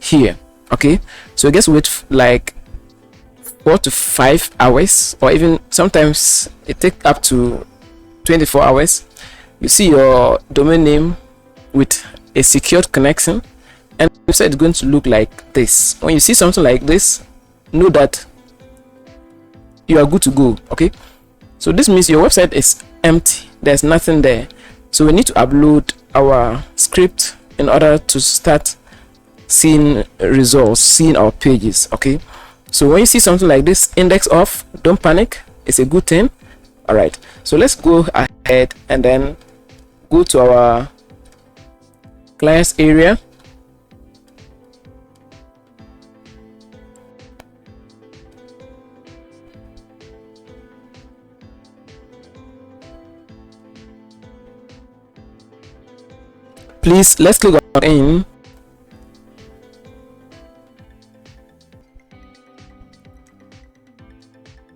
here. Okay, so just wait like 4 to 5 hours, or even sometimes it takes up to 24 hours. You see your domain name with a secured connection, and the website is going to look like this. When you see something like this, know that you are good to go. Okay, so this means your website is empty, there's nothing there. So we need to upload our script in order to start seeing results, seeing our pages. Okay, so when you see something like this, index off, don't panic, it's a good thing. All right, so let's go ahead and then go to our clients area. Please, let's click on in.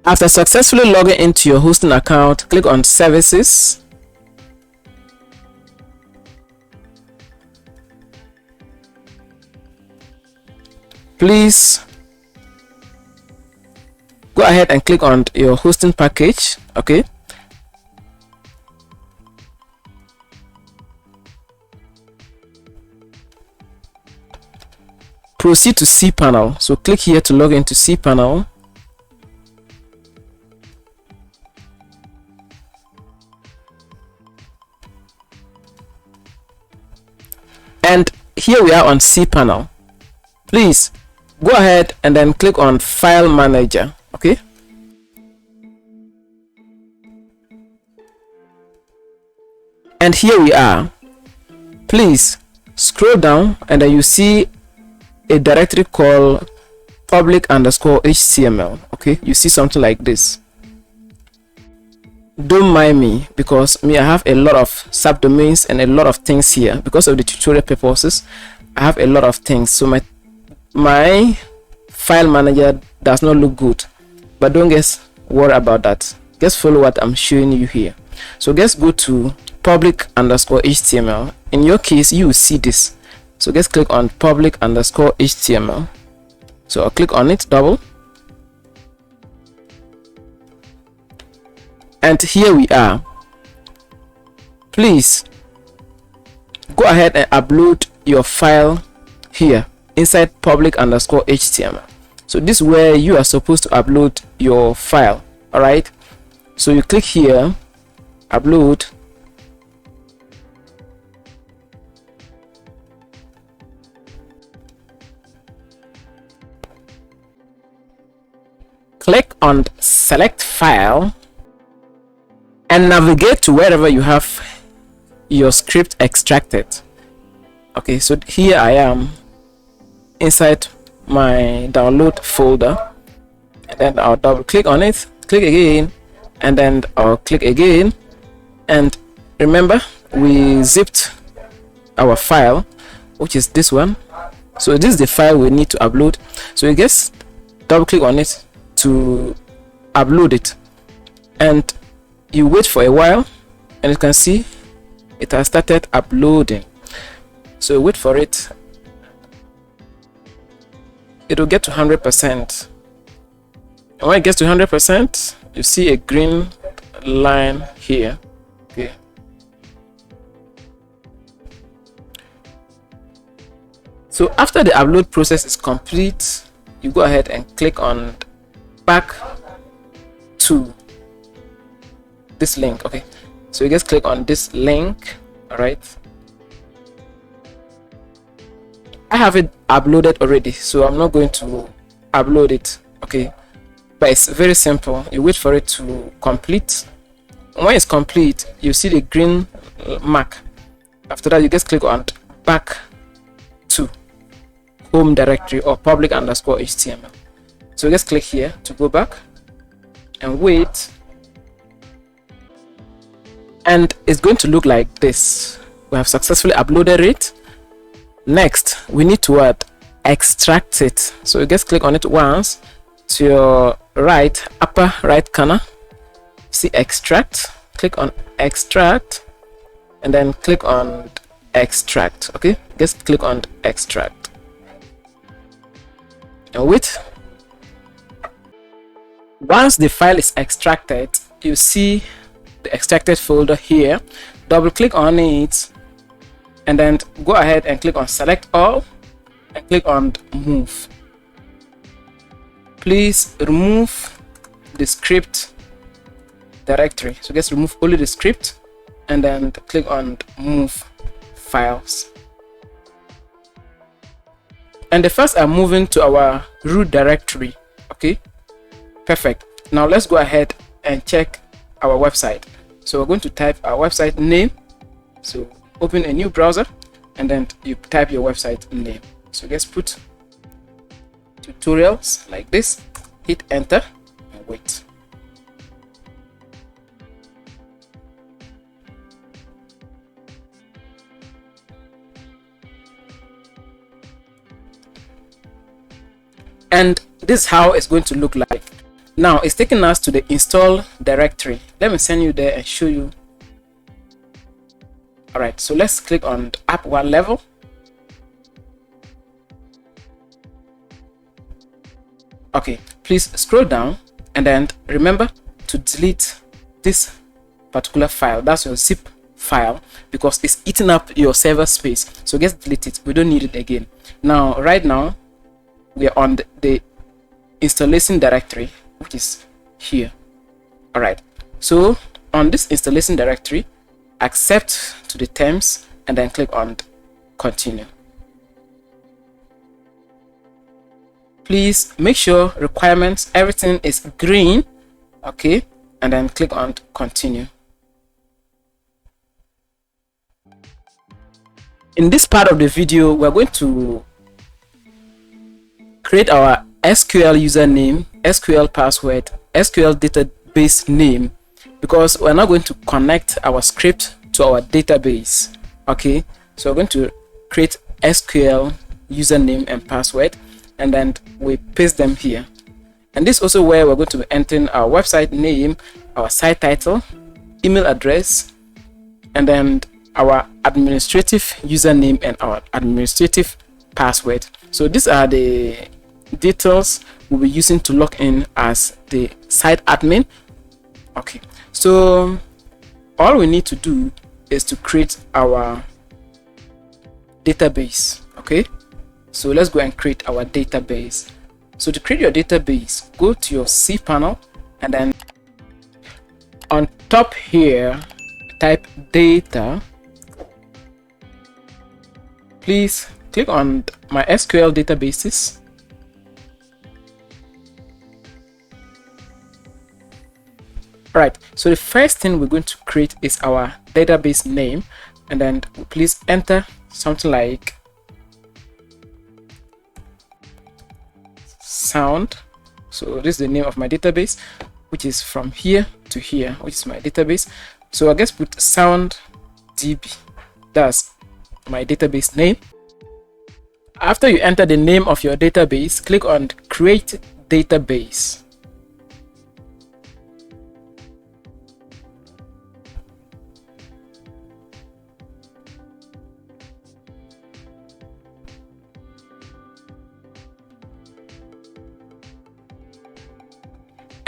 After successfully logging into your hosting account, click on services. Please go ahead and click on your hosting package. Okay, proceed to cPanel. So click here to log into cPanel. And here we are on cPanel. Please go ahead and then click on File Manager. Okay, and here we are. Please scroll down, and then you see a directory called public_html. Okay, you see something like this. Don't mind me, because I have a lot of subdomains and a lot of things here. Because of the tutorial purposes, I have a lot of things, so my file manager does not look good, but don't get worried about that. Just follow what I'm showing you here. So just go to public_html. In your case, you will see this. So just click on public_html. So I'll click on it, double, and here we are. Please go ahead and upload your file here inside public_html. So this is where you are supposed to upload your file. All right, so you click here, upload, click on select file, and navigate to wherever you have your script extracted. Okay, so here I am inside my download folder, and then I'll double click on it, click again, and then I'll click again. And remember, we zipped our file, which is this one. So this is the file we need to upload. So you just double click on it to upload it, and you wait for a while, and you can see it has started uploading. So wait for it, it will get to 100%, and when it gets to 100%, you see a green line here. Okay, so after the upload process is complete, you go ahead and click on back to this link. Okay, so you just click on this link. All right, I have it uploaded already, so I'm not going to upload it. Okay, but it's very simple. You wait for it to complete. When it's complete, you see the green mark. After that, you just click on back to. home directory or public underscore HTML. So just click here to go back and wait, and it's going to look like this. We have successfully uploaded it. Next, we need to extract it. So you just click on it once to your right, upper right corner. See extract, click on extract, and then click on extract. Okay, just click on extract and wait. Once the file is extracted, you see the extracted folder here. Double click on it and then go ahead and click on select all and click on move. Please remove the script directory. So just remove only the script and then click on move files. And the first are moving to our root directory. Okay, perfect. Now let's go ahead and check our website. So we're going to type our website name. So open a new browser and then you type your website name. So just put tutorials like this, hit enter and wait. And this is how it's going to look like. Now it's taking us to the install directory. Let me send you there and show you. All right, so let's click on app one level. Okay, please scroll down and then remember to delete this particular file. That's your zip file because it's eating up your server space. So just delete it. We don't need it again. Now, right now, we are on the installation directory, which is here. All right, so on this installation directory, accept to the terms and then click on continue. Please make sure requirements, everything is green. Okay, and then click on continue. In this part of the video, we're going to create our SQL username, SQL password, SQL database name, because we're not going to connect our script to our database. Okay, so we're going to create SQL username and password, and then we paste them here. And this is also where we're going to be entering our website name, our site title, email address, and then our administrative username and our administrative password. So these are the details we'll be using to log in as the site admin. Okay, so all we need to do is to create our database. Okay, so let's go and create our database. So to create your database, go to your cPanel and then on top here type data. Please click on my SQL databases. Right, so the first thing we're going to create is our database name, and then please enter something like sound. So this is the name of my database, which is from here to here, which is my database. So I guess put sound db. That's my database name. After you enter the name of your database, click on create database.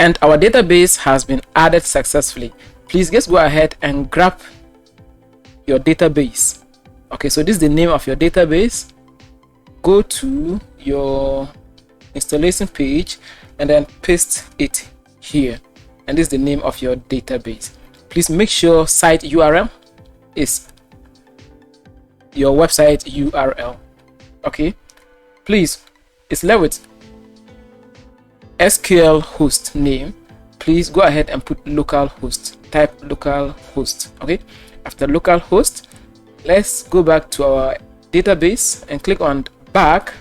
And our database has been added successfully. Please just go ahead and grab your database. Okay, so this is the name of your database. Go to your installation page and then paste it here. And this is the name of your database. Please make sure site URL is your website URL. Okay, please, it's left with SQL host name. Please go ahead and put localhost. Type localhost. Okay, after localhost, let's go back to our database and click on back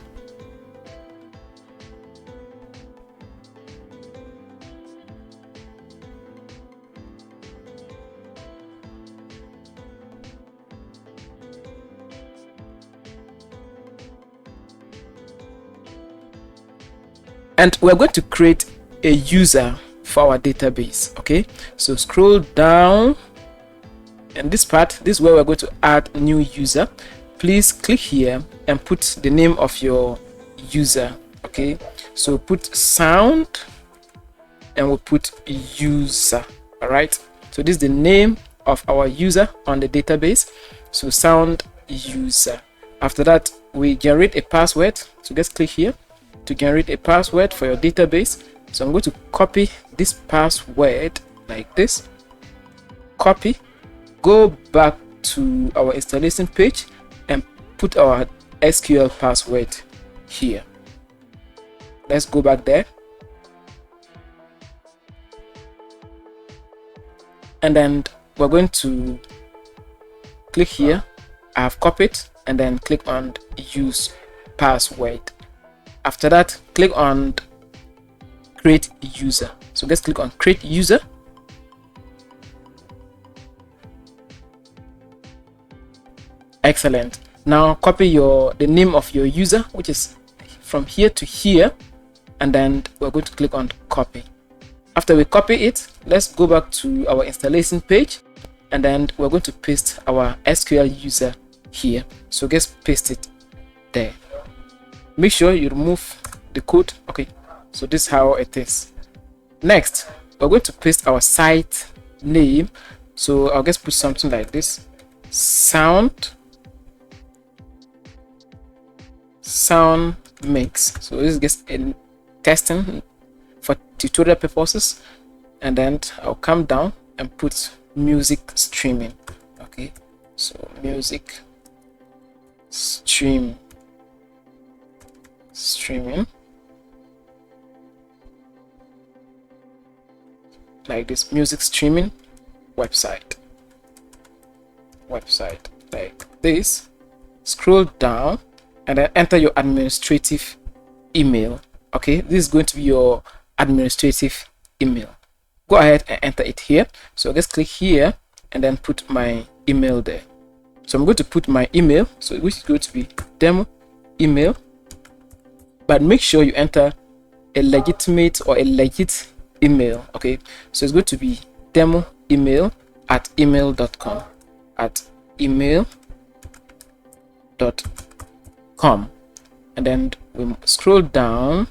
and we're going to create a user for our database. Okay, so scroll down, and this part, this is where we're going to add new user. Please click here and put the name of your user. Okay, so put sound and we'll put user. All right, so this is the name of our user on the database, so sound user. After that, we generate a password. So just click here to generate a password for your database. So I'm going to copy this password like this, copy, go back to our installation page and put our SQL password here. Let's go back there, and then we're going to click here. I have copied, and then click on use password. After that, click on create user. So let's click on create user. Excellent. Now copy the name of your user, which is from here to here, and then we're going to click on copy. After we copy it, let's go back to our installation page, and then we're going to paste our SQL user here. So just paste it there. Make sure you remove the code. Okay, so this is how it is. Next, we're going to paste our site name. So I'll just put something like this: sound mix. So this is just in testing for tutorial purposes, and then I'll come down and put music streaming. Okay, so music streaming like this, music streaming website like this. Scroll down and then enter your administrative email. Okay, this is going to be your administrative email. Go ahead and enter it here. So just click here and then put my email there. So I'm going to put my email, so which is going to be demo email, but make sure you enter a legitimate or a legit email. Okay, so it's going to be demo email at email.com, and then we scroll down,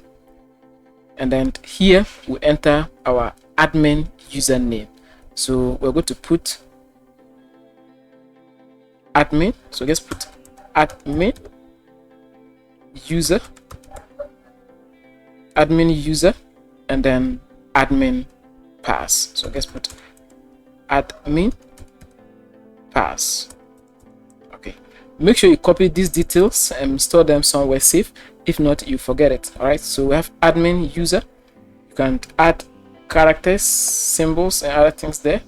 and then here we enter our admin username. So we're going to put admin. So let's put admin user, and then admin pass. So let's put admin pass. Okay, make sure you copy these details and store them somewhere safe. If not, you forget it. All right, so we have admin user. You can add characters, symbols, and other things there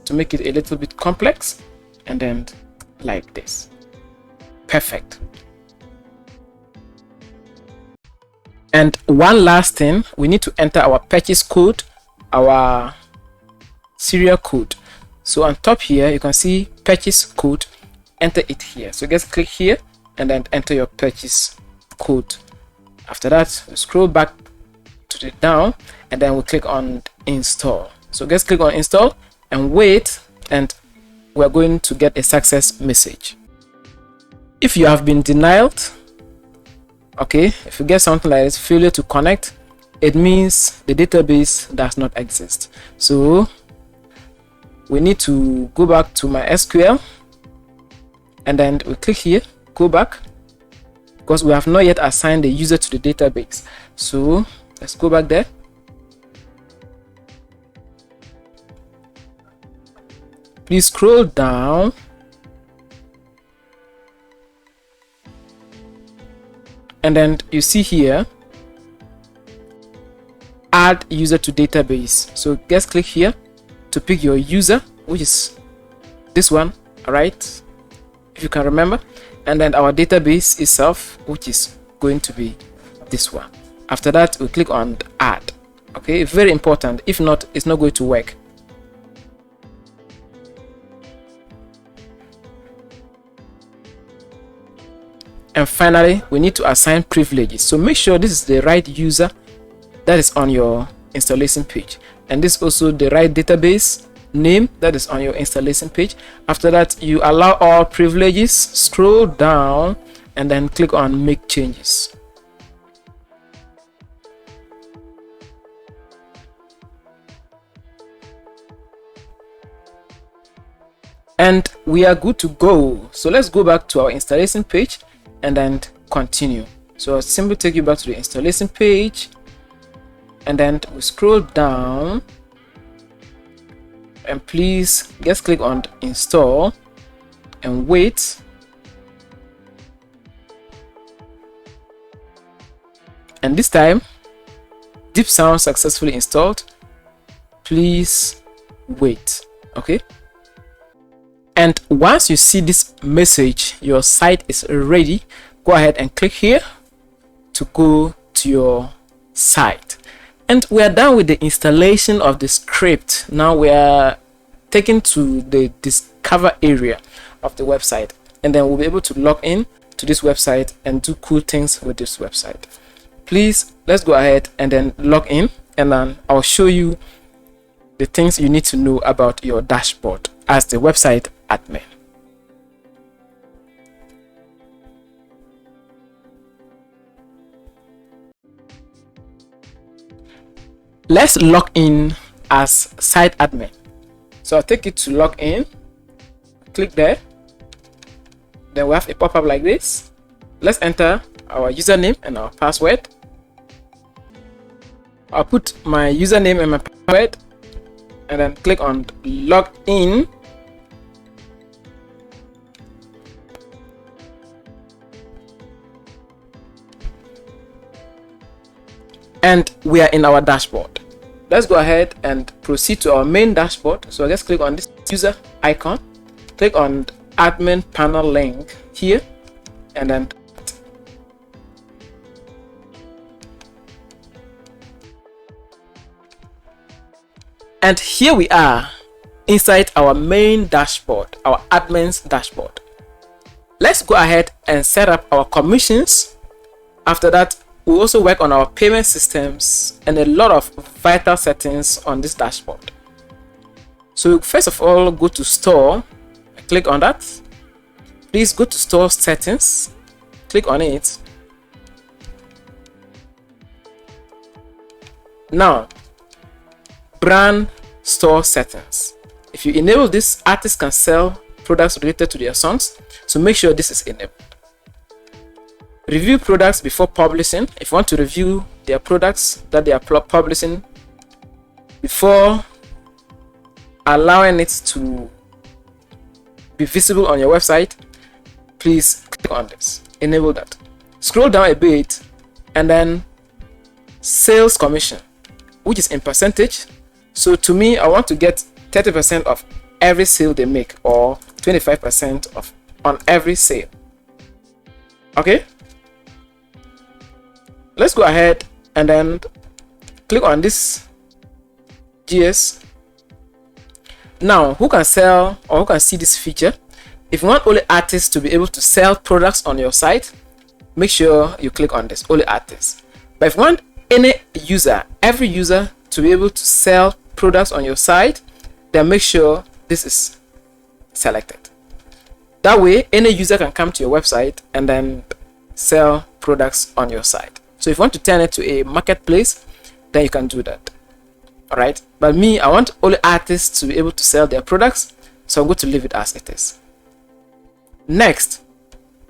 to make it a little bit complex, and then like this. Perfect. And one last thing, we need to enter our purchase code, our serial code. So on top here you can see purchase code. Enter it here. So just click here and then enter your purchase code. After that, we scroll back to the down, and then we click on install. So just click on install and wait, and we're going to get a success message. If you have been denied, okay, if you get something like this, failure to connect, it means the database does not exist. So we need to go back to my SQL, and then we click here, go back, because we have not yet assigned the user to the database. So let's go back there. Please scroll down, and then you see here add user to database. So just click here to pick your user, which is this one. All right, if you can remember, and then our database itself, which is going to be this one. After that, we click on add. Okay, very important. If not, it's not going to work. And finally, we need to assign privileges. So make sure this is the right user that is on your installation page, and this is also the right database name that is on your installation page. After that, you allow all privileges, scroll down, and then click on make changes. And we are good to go. So let's go back to our installation page and then continue. So I'll simply take you back to the installation page, and then we scroll down, and please just click on install and wait. And this time, Deep Sound successfully installed. Please wait. Okay. And once you see this message, your site is ready, go ahead and click here to go to your site. And we are done with the installation of the script. Now we are taken to the discover area of the website, and then we'll be able to log in to this website and do cool things with this website. Please, let's go ahead and then log in, and then I'll show you the things you need to know about your dashboard as the website admin. Let's log in as site admin. So I'll take you to log in. Click there. Then we have a pop-up like this. Let's enter our username and our password. I'll put my username and my password, and then click on log in. And we are in our dashboard. Let's go ahead and proceed to our main dashboard. So just click on this user icon, click on admin panel link here, and then here we are inside our main dashboard, our admin's dashboard. Let's go ahead and set up our commissions. After that, we also work on our payment systems and a lot of vital settings on this dashboard. So first of all, go to store, click on that. Please go to store settings, click on it. Now, brand store settings. If you enable this, artists can sell products related to their songs, so make sure this is enabled. Review products before publishing. If you want to review their products that they are publishing before allowing it to be visible on your website, please click on this, enable that. Scroll down a bit, and then sales commission, which is in percentage. So to me, I want to get 30% of every sale they make, or 25% of on every sale. Okay, let's go ahead and then click on this GS. Now, who can sell or who can see this feature? If you want only artists to be able to sell products on your site, make sure you click on this, only artists. But if you want any user, every user, to be able to sell products on your site, then make sure this is selected. That way, any user can come to your website and then sell products on your site. So if you want to turn it to a marketplace, then you can do that. All right. But me, I want only artists to be able to sell their products, so I'm going to leave it as it is. Next,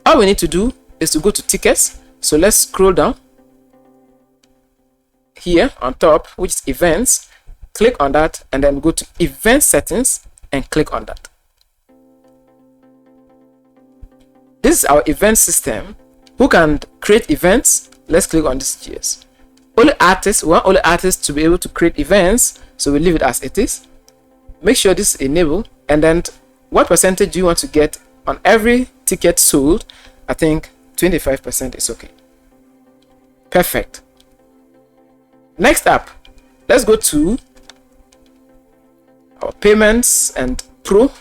all we need to do is to go to tickets. So let's scroll down here on top, which is events. Click on that, and then go to event settings and click on that. This is our event system. Who can create events? Let's click on this GS. Only artists, we want only artists to be able to create events, so we leave it as it is. Make sure this is enabled, and then what percentage do you want to get on every ticket sold? I think 25% is okay. Perfect. Next up, let's go to our payments and pro.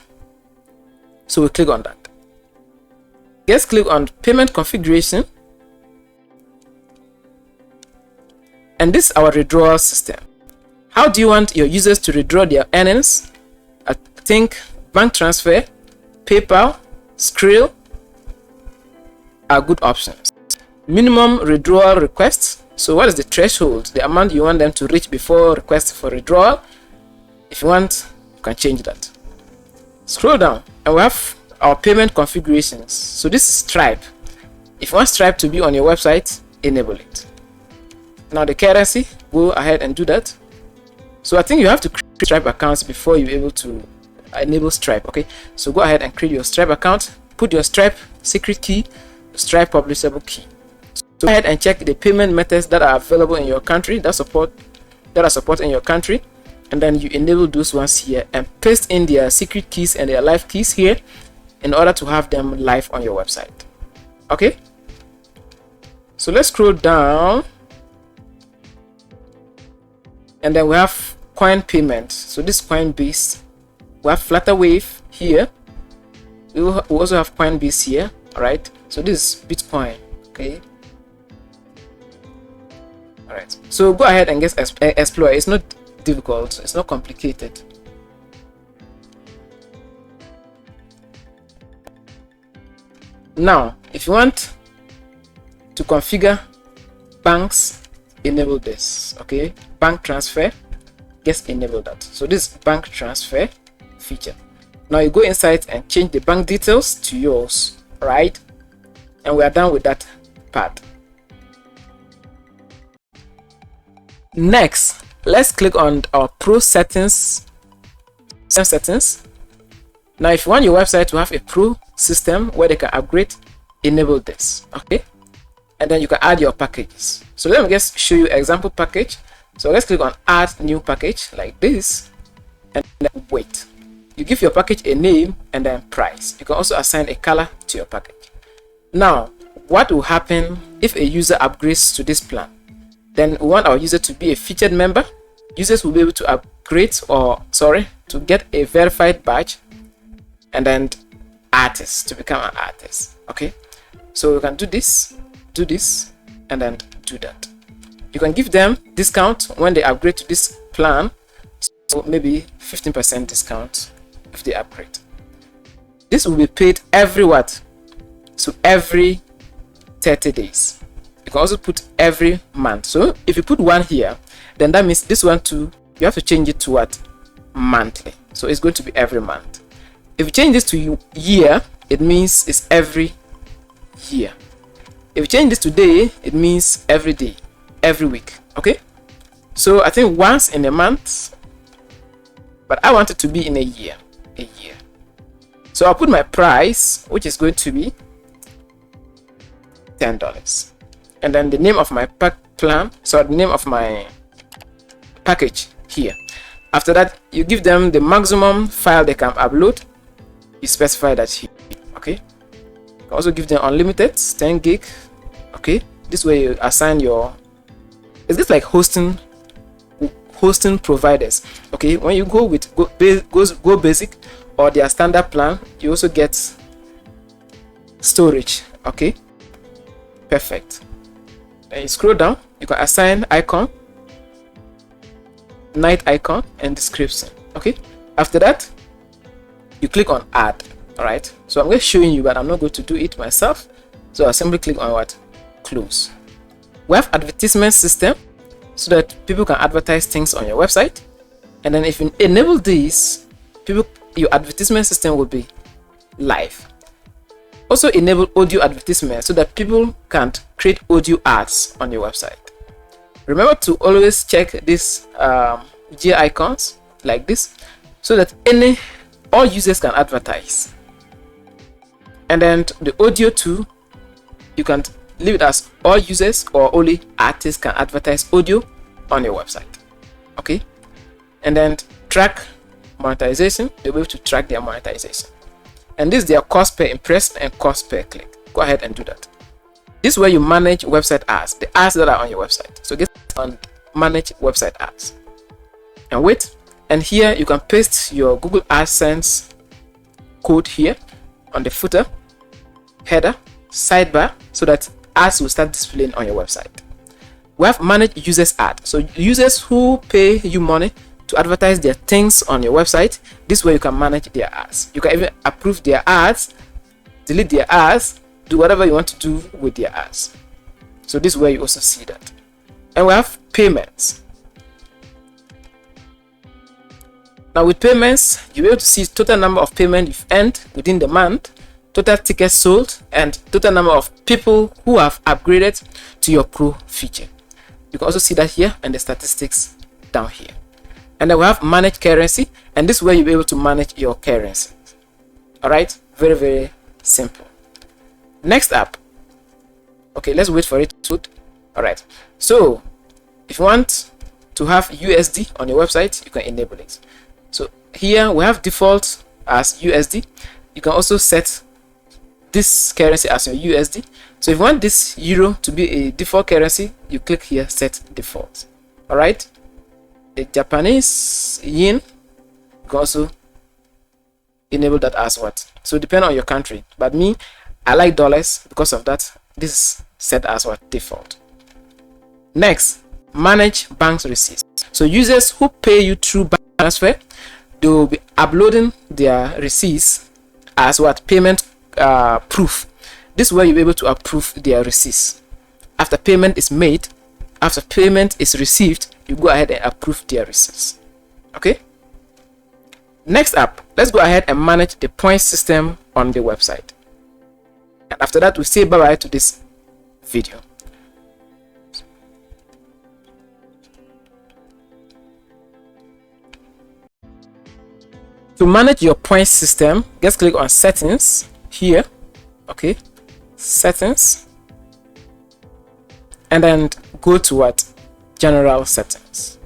So we click on that. Just click on payment configuration, And this is our withdrawal system. How do you want your users to withdraw their earnings? I think bank transfer, PayPal, Skrill are good options. Minimum withdrawal requests. So what is the threshold, the amount you want them to reach before request for withdrawal? If you want, you can change that. Scroll down and we have our payment configurations. So this is Stripe. If you want Stripe to be on your website, enable it. Now the currency, go ahead and do that. So I think you have to create Stripe accounts before you're able to enable Stripe. Okay, so go ahead and create your Stripe account, put your Stripe secret key, Stripe publishable key. So go ahead and check the payment methods that are available in your country, that are supported in your country, and then you enable those ones here and paste in their secret keys and their live keys here in order to have them live on your website. Okay, so let's scroll down, and then we have coin payment. So this Coinbase, we have Flutterwave here, we also have Coinbase here. All right, so this is Bitcoin. Okay, all right, so go ahead and just explore. It's not difficult, it's not complicated. Now if you want to configure banks, enable this. Okay, bank transfer, just enable that. So this is bank transfer feature. Now you go inside and change the bank details to yours, right? And we are done with that part. Next, let's click on our pro settings. Now if you want your website to have a pro system where they can upgrade, enable this. Okay, and then you can add your packages. So let me just show you example package. So let's click on add new package like this, and then wait. You give your package a name and then price. You can also assign a color to your package. Now what will happen if a user upgrades to this plan? Then we want our user to be a featured member. Users will be able to upgrade, or to get a verified badge, and then artists to become an artist. Okay, so we can do this, and then do that. You can give them discount when they upgrade to this plan, so maybe 15% discount if they upgrade. This will be paid every what? So every 30 days. You can also put every month. So if you put one here, then that means this one too, you have to change it to what? Monthly. So it's going to be every month. If you change this to year, it means it's every year. If you change this to day, it means every day, every week. Okay, so I think once in a month, but I want it to be in a year. So I'll put my price, which is going to be $10, and then the name of my the name of my package here. After that, you give them the maximum file they can upload. You specify that here. Okay, you can also give them unlimited 10 gig. Okay, this way you assign your, it's just like hosting providers. Okay, when you go with go basic or their standard plan, you also get storage. Okay, perfect. Then you scroll down, you can assign icon, night icon, and description. Okay, after that you click on add. All right, so I'm just showing you, but I'm not going to do it myself, so I simply click on what? Close. We have advertisement system so that people can advertise things on your website, and then if you enable this, your advertisement system will be live. Also enable audio advertisement so that people can create audio ads on your website. Remember to always check these gear icons like this so that all users can advertise. And then the audio too, you can leave it as all users or only artists can advertise audio on your website. Okay, and then track monetization. They'll be able to track their monetization, and this is their cost per impression and cost per click. Go ahead and do that. This is where you manage website ads, the ads that are on your website. So get on manage website ads and wait, and here you can paste your Google AdSense code here on the footer, header, sidebar, so that ads will start displaying on your website. We have manage users ad. So users who pay you money to advertise their things on your website, this way you can manage their ads. You can even approve their ads, delete their ads, do whatever you want to do with their ads. So this is where you also see that. And we have payments. Now with payments, you'll be able to see total number of payments you've earned within the month, total tickets sold, and total number of people who have upgraded to your pro feature. You can also see that here and the statistics down here. And then we have manage currency, and this is where you'll be able to manage your currency. All right, very, very simple. Next up, okay, let's wait for it to load. All right, so if you want to have USD on your website, you can enable it. So here we have default as USD. You can also set this currency as your USD. So if you want this euro to be a default currency, you click here, set default. All right, the Japanese yen, you can also enable that as what. So depend on your country, but me, I like dollars. Because of that, this is set as what, default. Next, manage bank receipts. So users who pay you through bank transfer, they will be uploading their receipts as what, payment proof. This is where you'll be able to approve their receipts. After payment is made, after payment is received, you go ahead and approve their receipts. Okay, next up, let's go ahead and manage the point system on the website. And after that, we say bye bye to this video. To manage your point system, just click on settings here. Okay, settings, and then go to what, general settings.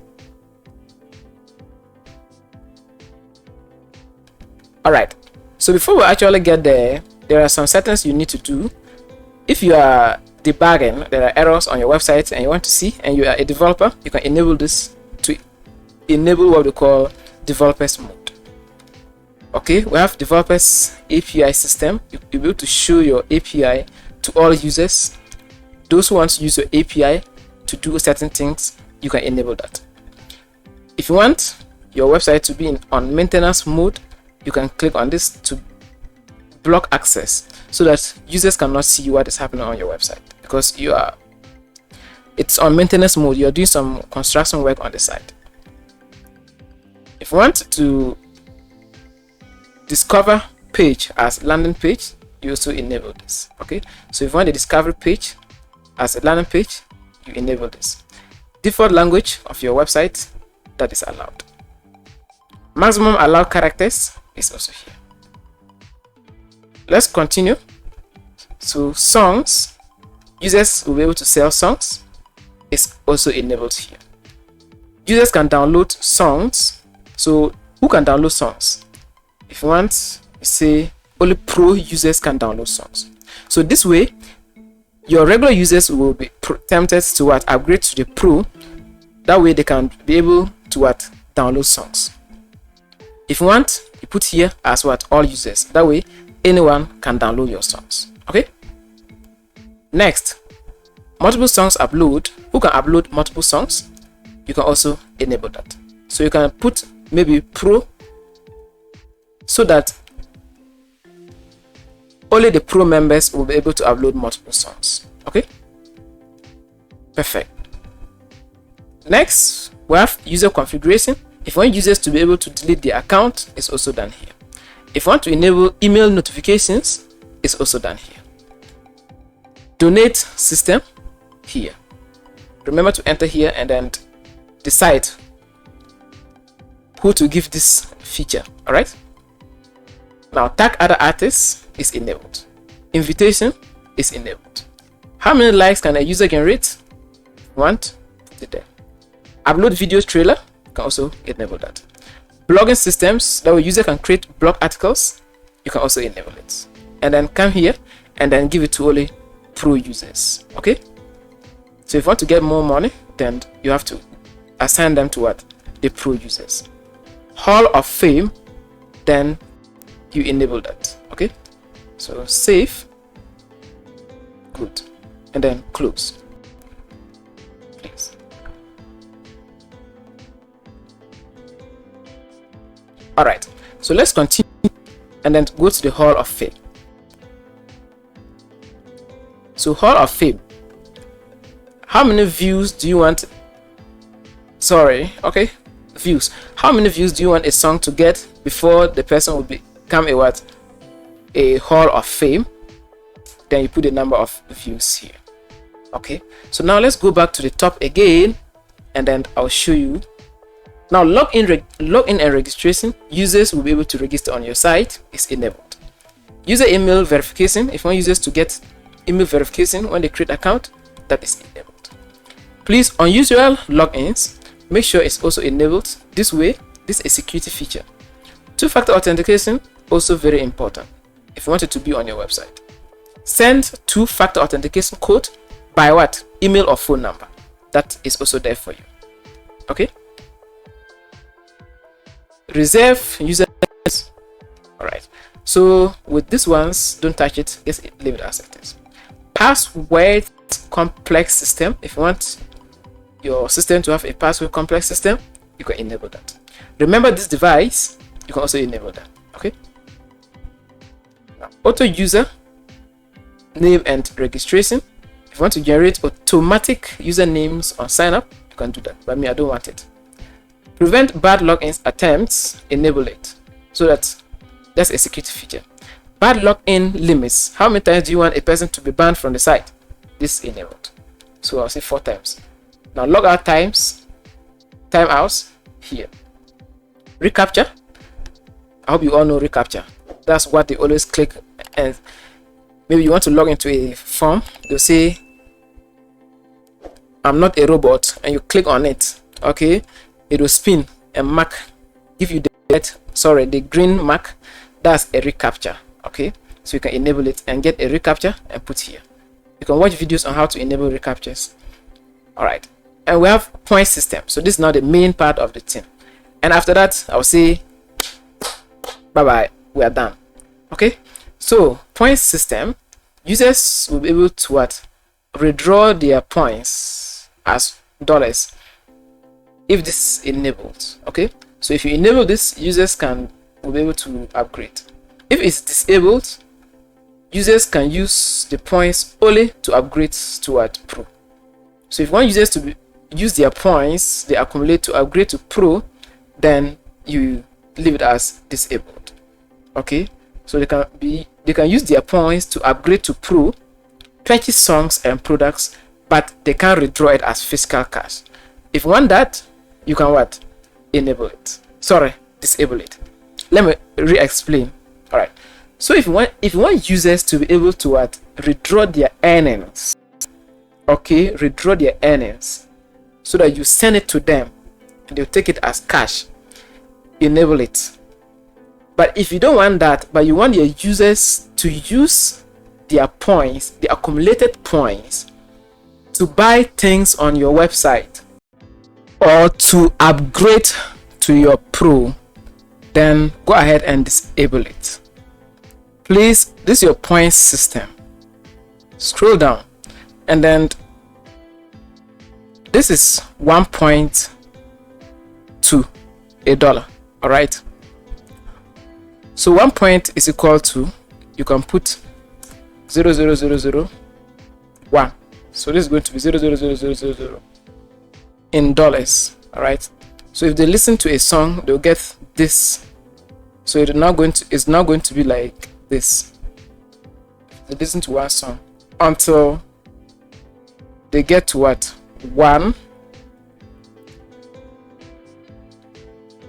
All right, so before we actually get there, there are some settings you need to do. If you are debugging, there are errors on your website and you want to see, and you are a developer, you can enable this to enable what we call developers mode. Okay, we have developers API system. You'll be able to show your API to all users. Those who want to use your API to do certain things, you can enable that. If you want your website to be on maintenance mode, you can click on this to block access so that users cannot see what is happening on your website, because it's on maintenance mode. You're doing some construction work on the site. If you want to discover page as landing page, you also enable this. Okay, so if you want the discovery page as a landing page, you enable this. Default language of your website, that is allowed. Maximum allowed characters is also here. Let's continue. So songs, users will be able to sell songs, is also enabled here. Users can download songs. So who can download songs? If you want, you say only pro users can download songs. So this way, your regular users will be tempted to what, upgrade to the pro. That way they can be able to what, download songs. If you want, you put here as what, all users. That way anyone can download your songs. Okay, next, multiple songs upload. Who can upload multiple songs? You can also enable that. So you can put maybe pro, so that only the pro members will be able to upload multiple songs. Okay, perfect. Next, we have user configuration. If you want users to be able to delete their account, it's also done here. If you want to enable email notifications, it's also done here. Donate system here. Remember to enter here and then decide who to give this feature. All right, now tag other artists is enabled. Invitation is enabled. How many likes can a user generate? Want, put it there. Upload video trailer, can also enable that. Blogging systems, that way user can create blog articles, you can also enable it. And then come here and then give it to only pro users. Okay, so if you want to get more money, then you have to assign them to what, the pro users. Hall of Fame, then you enable that. Okay, so save, good, and then close. All right, so let's continue and then go to the Hall of Fame. So Hall of Fame, how many views do you want? Views. How many views do you want a song to get before the person will become a what? A Hall of Fame? Then you put the number of views here. Okay, so now let's go back to the top again, and then I'll show you. Now login and registration, users will be able to register on your site is enabled. User email verification, if you want users to get email verification when they create account, that is enabled. Please, unusual logins, make sure it's also enabled. This way, this is a security feature. Two-factor authentication, also very important if you want it to be on your website. Send two-factor authentication code by what? Email or phone number. That is also there for you. Okay. Reserve user. All right. So with these ones, don't touch it. Just leave it as it is. Password complex system. If you want your system to have a password complex system, you can enable that. Remember this device, you can also enable that. Okay. Now, auto user name and registration. If you want to generate automatic usernames on sign up, you can do that. But me, I don't want it. Prevent bad login attempts, enable it. So that's a security feature. Bad login limits. How many times do you want a person to be banned from the site? This is enabled. So I'll say 4 times. Now logout times, timeouts here. Recaptcha. I hope you all know recaptcha. That's what they always click, and maybe you want to log into a form. They'll say, "I'm not a robot," and you click on it. Okay, it will spin and mark, give you the green mark. That's a recaptcha. Okay, so you can enable it and get a recaptcha and put here. You can watch videos on how to enable recaptchas. All right, and we have point system. So this is now the main part of the thing. And after that, I'll say bye bye. We are done. Okay, so point system, users will be able to what? Redraw their points as dollars if this is enabled. Okay, so if you enable this, users will be able to upgrade. If it's disabled, users can use the points only to upgrade to what? Pro. So if you want users to use their points they accumulate to upgrade to Pro, then you leave it as disabled. Okay, so they can use their points to upgrade to Pro, purchase songs and products, but they can't withdraw it as physical cash. If you want that, you can what? Enable it. Sorry, disable it. Let me re-explain. All right. So if you want users to be able to what? Withdraw their earnings. Okay, withdraw their earnings so that you send it to them and they'll take it as cash. Enable it. But if you don't want that, but you want your users to use their points, the accumulated points, to buy things on your website or to upgrade to your Pro, then go ahead and disable it. Please, this is your points system. Scroll down, and then this is 1.2 $1. All right. So 1 point is equal to, you can put 0.0001. So this is going to be 0.00000 in dollars. All right. So if they listen to a song, they'll get this. So it's now going to be like this. They listen to one song until they get to what? 1,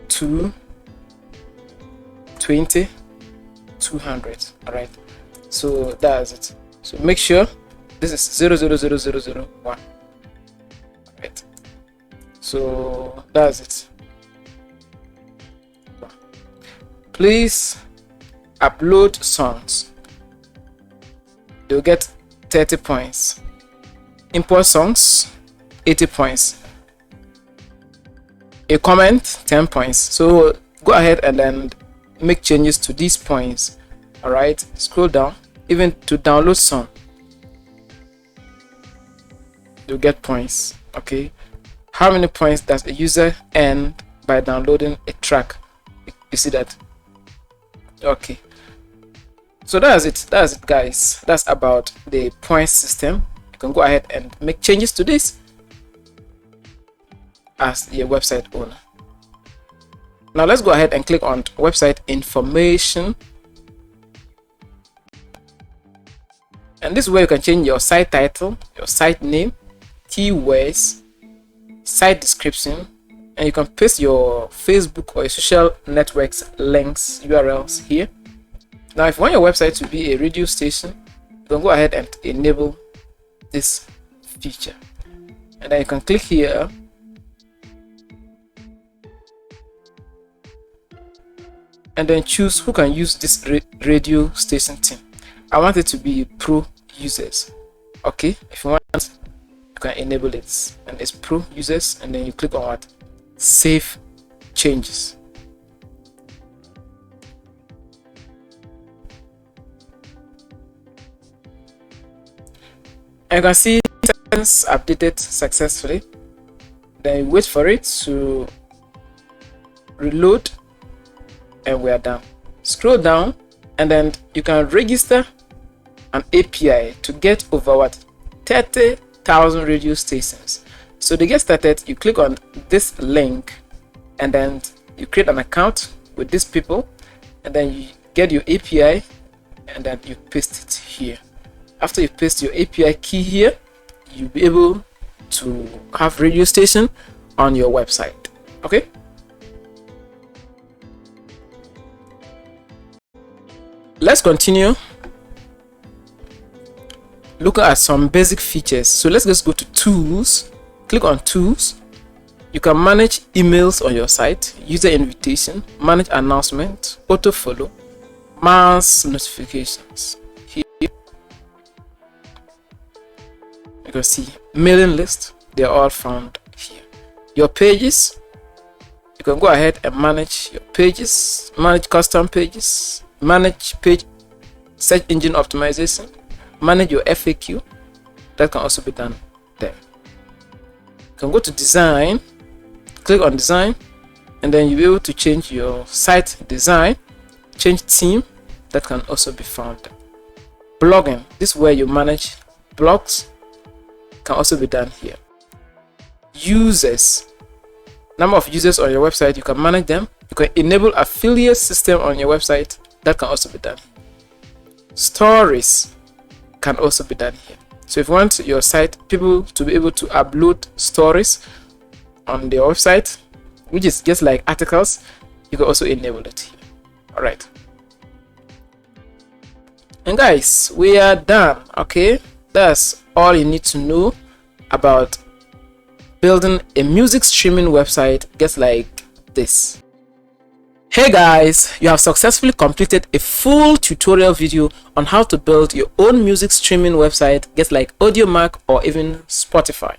2, 20, 200. All right. So that's it. So make sure this is 0.00001. All right. So that's it. Please upload songs. You'll get 30 points. Import songs, 80 points. A comment, 10 points. So go ahead and then make changes to these points. All right. Scroll down. Even to download song, you'll get points. Okay. How many points does a user earn by downloading a track? You see that? Okay, so that's it guys. That's about the point system. You can go ahead and make changes to this as your website owner. Now let's go ahead and click on website information, and this is where you can change your site title, your site name, keywords, site description, and you can paste your Facebook or your social networks links, URLs here. Now if you want your website to be a radio station, you can go ahead and enable this feature, and then you can click here and then choose who can use this radio station theme. I want it to be pro users. Okay, if you want, you can enable it, and it's pro users, and then you click on what? Save changes. And you can see settings updated successfully. Then you wait for it to reload, and we are done. Scroll down, and then you can register an API to get over what? 30,000 radio stations. So to get started, you click on this link, and then you create an account with these people, and then you get your API, and then you paste it here. After you paste your API key here, you'll be able to have radio station on your website. Okay. Let's continue looking at some basic features. So let's just go to tools, click on tools. You can manage emails on your site, user invitation, manage announcement, auto follow, mass notifications. Here you can see mailing list, they're all found here. Your pages, you can go ahead and manage your pages, manage custom pages, manage page search engine optimization, manage your FAQ. That can also be done there. You can go to design, click on design, and then you'll be able to change your site design, change theme. That can also be found there. Blogging, this is where you manage blogs, can also be done here. Users, number of users on your website, you can manage them. You can enable affiliate system on your website. That can also be done. Stories can also be done here. So if you want your site people to be able to upload stories on their website, which is just like articles, you can also enable it here. All right. And guys, we are done. Okay, that's all you need to know about building a music streaming website just like this. Hey guys, you have successfully completed a full tutorial video on how to build your own music streaming website just like Audiomack or even Spotify.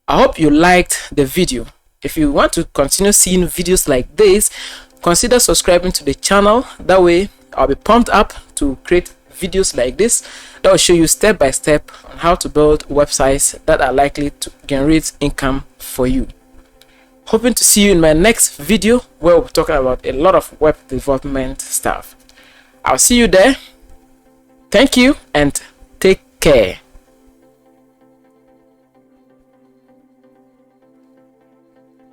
I hope you liked the video. If you want to continue seeing videos like this, consider subscribing to the channel. That way I'll be pumped up to create videos like this that will show you step by step on how to build websites that are likely to generate income for you. Hoping to see you in my next video where we'll be talking about a lot of web development stuff. I'll see you there. Thank you and take care.